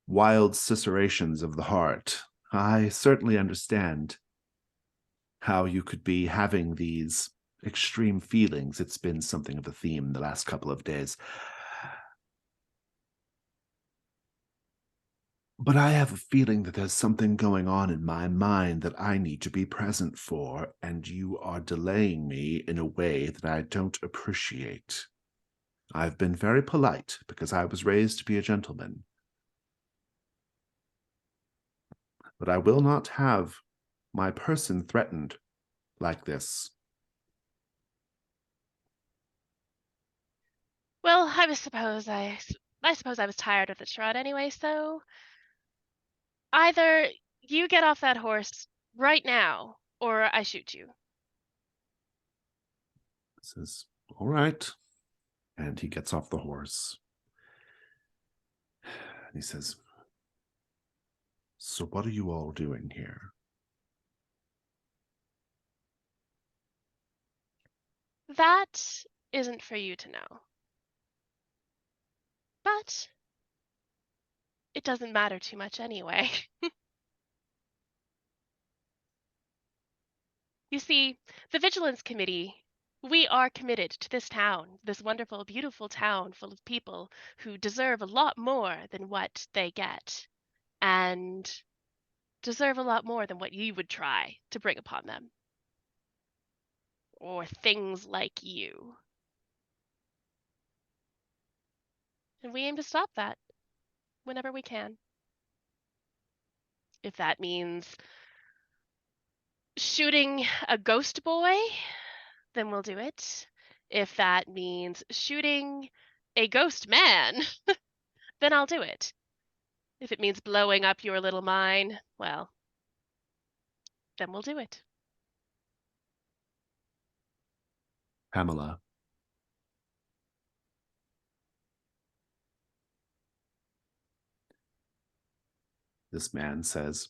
wild susurrations of the heart. I certainly understand how you could be having these extreme feelings. It's been something of a theme the last couple of days. But I have a feeling that there's something going on in my mind that I need to be present for, and you are delaying me in a way that I don't appreciate. I've been very polite because I was raised to be a gentleman. But I will not have my person threatened like this. Well, I suppose I was tired of the trot anyway, so either you get off that horse right now, or I shoot you. He says, all right. And he gets off the horse. And he says, so what are you all doing here? That isn't for you to know. But it doesn't matter too much anyway. You see, the Vigilance Committee, we are committed to this town, this wonderful, beautiful town full of people who deserve a lot more than what they get, and deserve a lot more than what you would try to bring upon them. Or things like you. And we aim to stop that whenever we can. If that means shooting a ghost boy, then we'll do it. If that means shooting a ghost man, then I'll do it. If it means blowing up your little mine, well, then we'll do it. Pamela. This man says,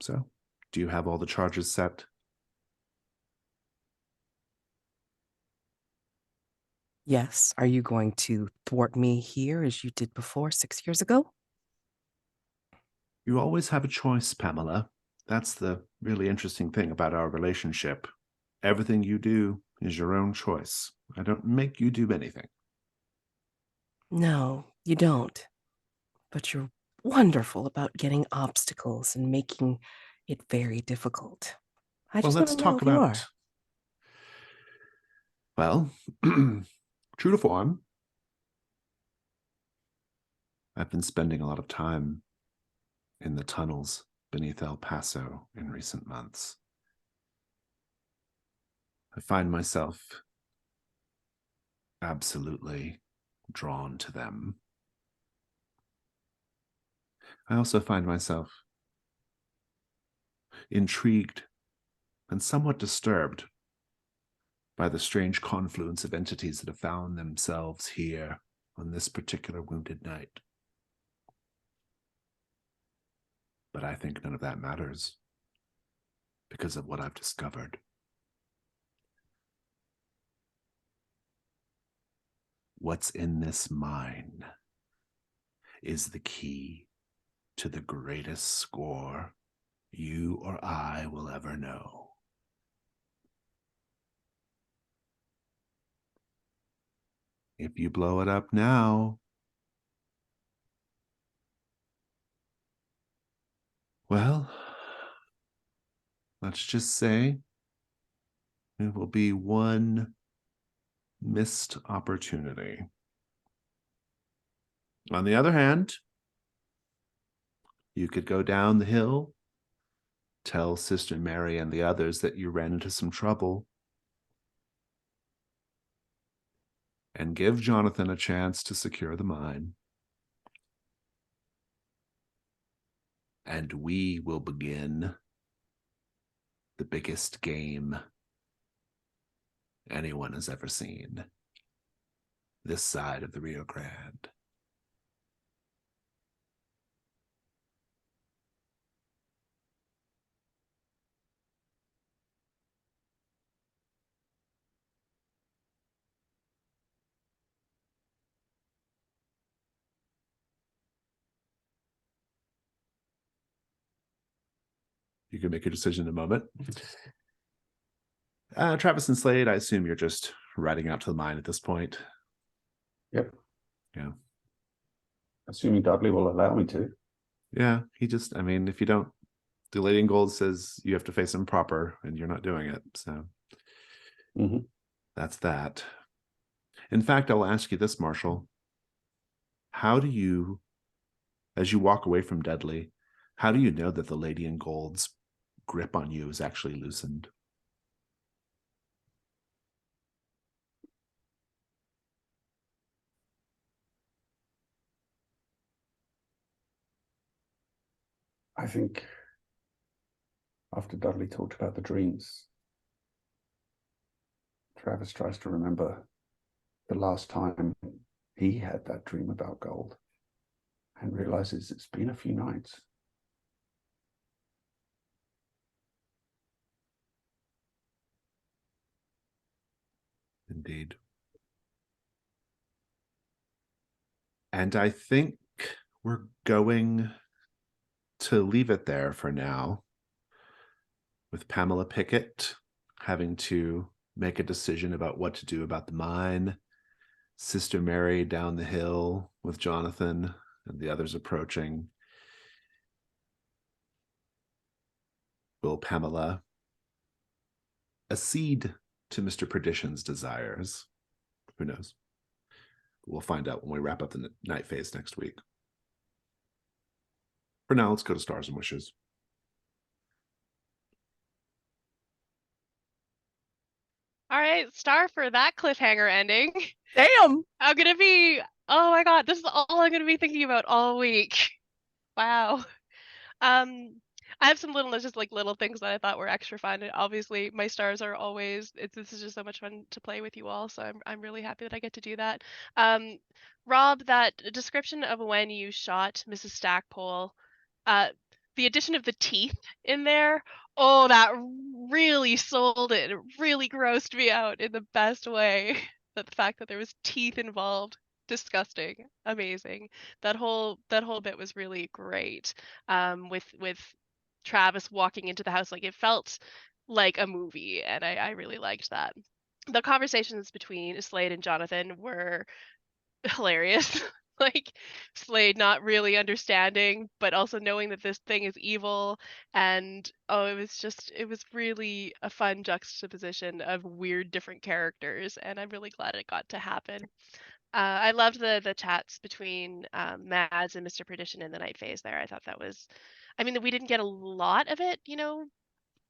so, do you have all the charges set? Yes. Are you going to thwart me here as you did before 6 years ago? You always have a choice, Pamela. That's the really interesting thing about our relationship. Everything you do is your own choice. I don't make you do anything. No, you don't. But you're wonderful about getting obstacles and making it very difficult. I Well, just let's want to know talk if you are. about Well, true to form, I've been spending a lot of time in the tunnels beneath El Paso in recent months. I find myself absolutely drawn to them. I also find myself intrigued and somewhat disturbed by the strange confluence of entities that have found themselves here on this particular wounded night. But I think none of that matters because of what I've discovered. What's in this mine is the key to the greatest score you or I will ever know. If you blow it up now, well, let's just say it will be one missed opportunity. On the other hand, you could go down the hill, tell Sister Mary and the others that you ran into some trouble, and give Jonathan a chance to secure the mine. And we will begin the biggest game anyone has ever seen this side of the Rio Grande. You can make a decision in a moment. Travis and Slade, I assume you're just riding out to the mine at this point. Yep. Yeah. Assuming Dudley will allow me to. Yeah, if you don't, the Lady in Gold says you have to face him proper, and you're not doing it. So That's that. In fact, I'll ask you this, Marshall. How do you, as you walk away from Dudley, how do you know that the Lady in Gold's grip on you is actually loosened? I think after Dudley talked about the dreams, Travis tries to remember the last time he had that dream about gold and realizes it's been a few nights. Indeed. And I think we're going to leave it there for now, with Pamela Pickett having to make a decision about what to do about the mine, Sister Mary down the hill with Jonathan and the others approaching. Will Pamela accede to Mr. Perdition's desires? Who knows? We'll find out when we wrap up the night phase next week. For now, let's go to Stars and Wishes. All right, star for that cliffhanger ending. Damn. I'm gonna be, oh my God, this is all I'm gonna be thinking about all week. Wow. I have some little things that I thought were extra fun. And obviously, my stars are always. This is just so much fun to play with you all. So I'm really happy that I get to do that. Rob, that description of when you shot Mrs. Stackpole, the addition of the teeth in there. Oh, that really sold it. It really grossed me out in the best way. That the fact that there was teeth involved, disgusting, amazing. That whole bit was really great. With Travis walking into the house, like it felt like a movie, and I really liked that. The conversations between Slade and Jonathan were hilarious. like Slade not really understanding, but also knowing that this thing is evil. And oh, it was really a fun juxtaposition of weird different characters, and I'm really glad it got to happen. I loved the chats between Mads and Mr. Perdition in the night phase there. I thought that was, I mean, we didn't get a lot of it, you know,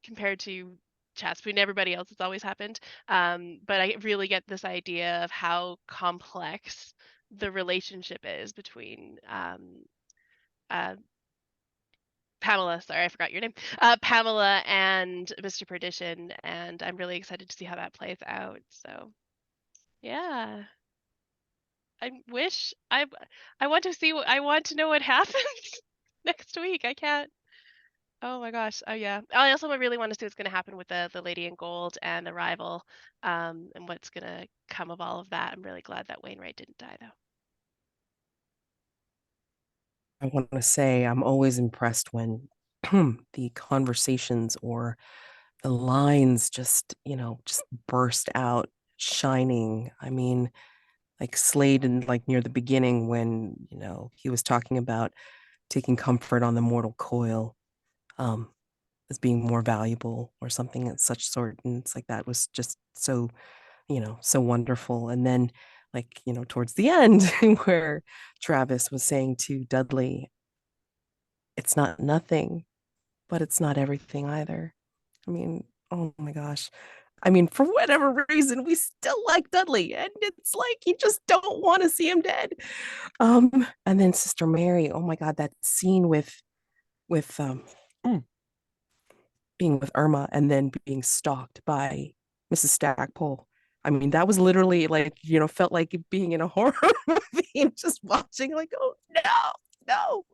compared to chats between everybody else. It's always happened. But I really get this idea of how complex the relationship is between uh, Pamela. Sorry, I forgot your name. Pamela and Mr. Perdition, and I'm really excited to see how that plays out. So, yeah. I want to see what I want to know what happens next week. I can't. Oh my gosh. Oh yeah. I also really want to see what's going to happen with the Lady in Gold and the rival, and what's going to come of all of that. I'm really glad that Wainwright didn't die though. I want to say I'm always impressed when the conversations or the lines just, just burst out shining. I mean, like Slade and like near the beginning when, he was talking about taking comfort on the mortal coil um as being more valuable or something of such sort. And it's like that was just so, so wonderful. And then like, towards the end where Travis was saying to Dudley, it's not nothing, but it's not everything either. I mean, oh my gosh. I mean, for whatever reason, we still like Dudley, and it's like you just don't want to see him dead. And then Sister Mary, oh my God, that scene with being with Irma and then being stalked by Mrs. Stackpole. I mean, that was literally like, felt like being in a horror movie and just watching, like, oh no.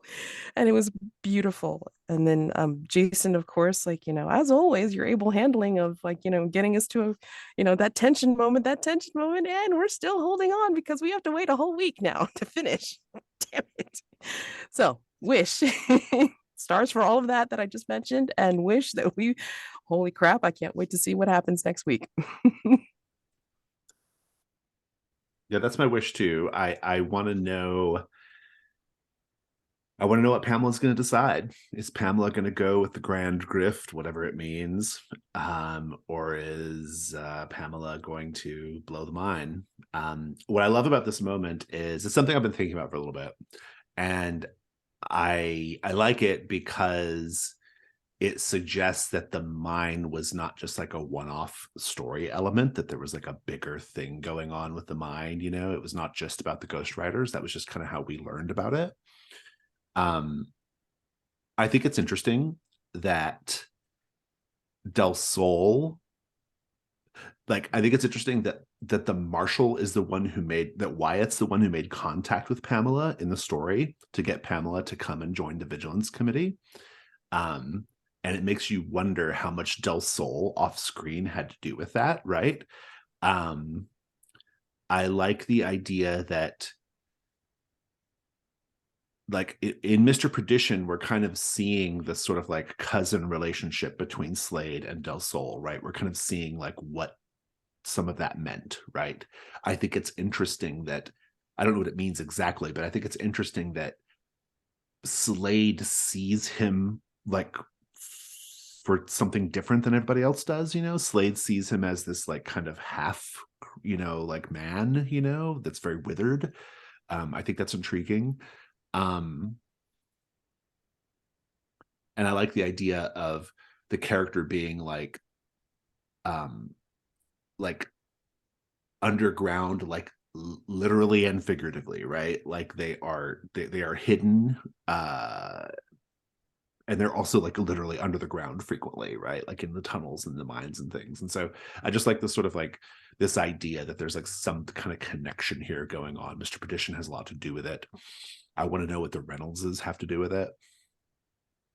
And it was beautiful. And then Jason, of course, like, as always, your able handling of like, getting us to that tension moment, and we're still holding on because we have to wait a whole week now to finish. Damn it. So wish stars for all of that I just mentioned, and wish that holy crap, I can't wait to see what happens next week. Yeah, that's my wish too. I want to know. I want to know what Pamela's going to decide. Is Pamela going to go with the grand grift, whatever it means, or is Pamela going to blow the mine? What I love about this moment is it's something I've been thinking about for a little bit, and I like it because it suggests that the mine was not just like a one-off story element, that there was like a bigger thing going on with the mine. It was not just about the Ghost Riders. That was just kind of how we learned about it. I think it's interesting that Del Sol, like, I think it's interesting that the Marshal is the one who that Wyatt's the one who made contact with Pamela in the story to get Pamela to come and join the Vigilance Committee. And it makes you wonder how much Del Sol off screen had to do with that, right? I like the idea that, like, in Mr. Perdition, we're kind of seeing this sort of like cousin relationship between Slade and Del Sol, right? We're kind of seeing like what some of that meant, right? I think it's interesting that, I don't know what it means exactly, but I think it's interesting that Slade sees him like for something different than everybody else does. Slade sees him as this like kind of half, like man, that's very withered. I think that's intriguing. And I like the idea of the character being like underground, like literally and figuratively, right? Like they are hidden, and they're also like literally under the ground frequently, right? Like in the tunnels and the mines and things. And so I just like this sort of like this idea that there's like some kind of connection here going on. Mr. Perdition has a lot to do with it. I want to know what the Reynoldses have to do with it,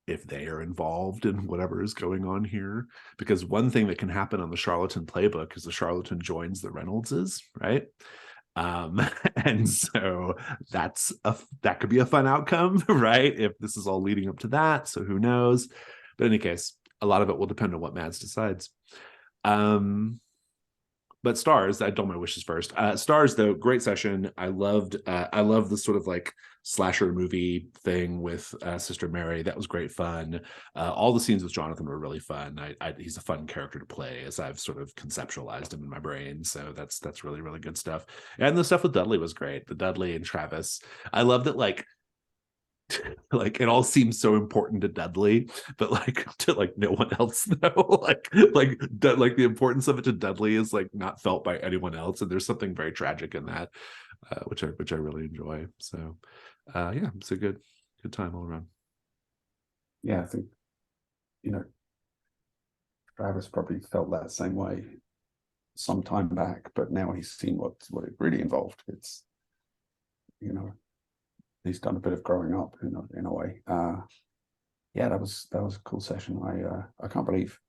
if they are involved in whatever is going on here. Because one thing that can happen on the Charlatan playbook is the Charlatan joins the Reynoldses, right? And so that could be a fun outcome, right? If this is all leading up to that. So who knows? But in any case, a lot of it will depend on what Mads decides. But but stars, I told my wishes first. Stars, though, great session. I loved the sort of like slasher movie thing with Sister Mary. That was great fun. All the scenes with Jonathan were really fun. He's a fun character to play as I've sort of conceptualized him in my brain. So that's really, really good stuff. And the stuff with Dudley was great. The Dudley and Travis. I love that, like it all seems so important to Dudley, but like to like no one else though. like the importance of it to Dudley is like not felt by anyone else, and there's something very tragic in that, which I really enjoy. So yeah, it's a good time all around. Yeah, I think, you know, Travis probably felt that same way some time back, but now he's seen what it really involved. It's, you know, he's done a bit of growing up in a way. Yeah, that was a cool session. I can't believe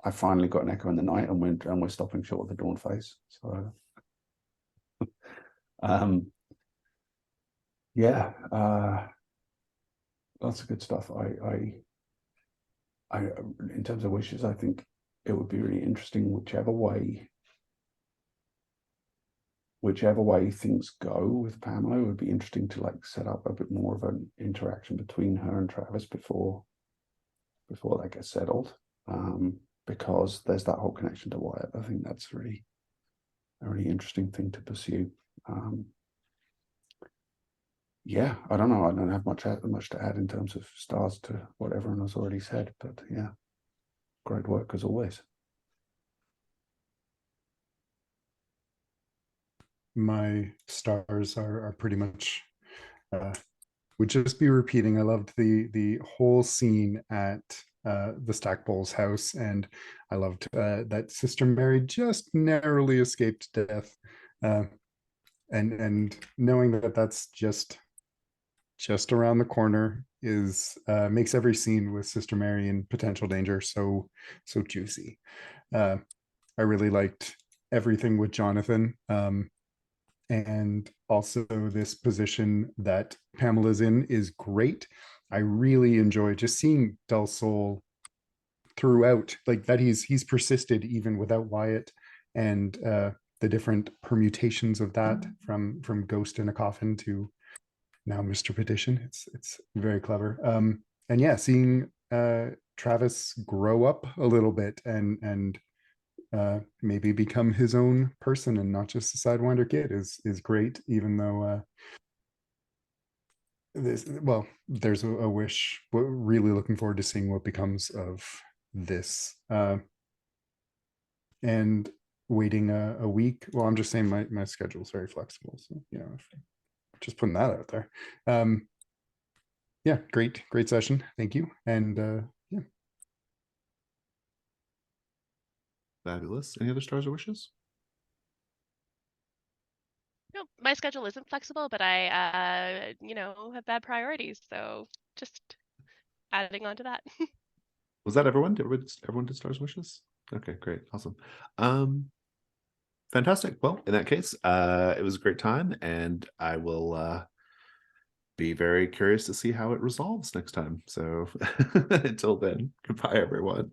I finally got an Echo in the Night, and we're stopping short of the Dawn phase. So yeah, lots of good stuff. I in terms of wishes, I think it would be really interesting whichever way things go with Pamela. It would be interesting to like set up a bit more of an interaction between her and Travis before that gets settled, because there's that whole connection to Wyatt. I think that's a really interesting thing to pursue. Yeah, I don't know. I don't have much to add in terms of stars to what everyone has already said, but yeah, great work as always. My stars are pretty much would just be repeating. I loved the whole scene at the Stackpole's house, and I loved that Sister Mary just narrowly escaped death, and knowing that that's just around the corner is makes every scene with Sister Mary in potential danger so juicy. I really liked everything with Jonathan. And also this position that Pamela's in is great. I really enjoy just seeing Del Sol throughout, like that he's persisted even without Wyatt, and the different permutations of that from Ghost in a Coffin to now Mr. Petition. It's very clever. And yeah, seeing Travis grow up a little bit and maybe become his own person and not just a Sidewinder kid is great, even though there's a wish. We're really looking forward to seeing what becomes of this, and waiting a week. Well, I'm just saying my schedule is very flexible, so just putting that out there. Yeah, great session, thank you. And yeah. Fabulous. Any other stars or wishes? No, my schedule isn't flexible, but I, have bad priorities. So just adding on to that. Was that everyone? Everyone did stars wishes? Okay, great. Awesome. Fantastic. Well, in that case, it was a great time, and I will be very curious to see how it resolves next time. So until then, goodbye, everyone.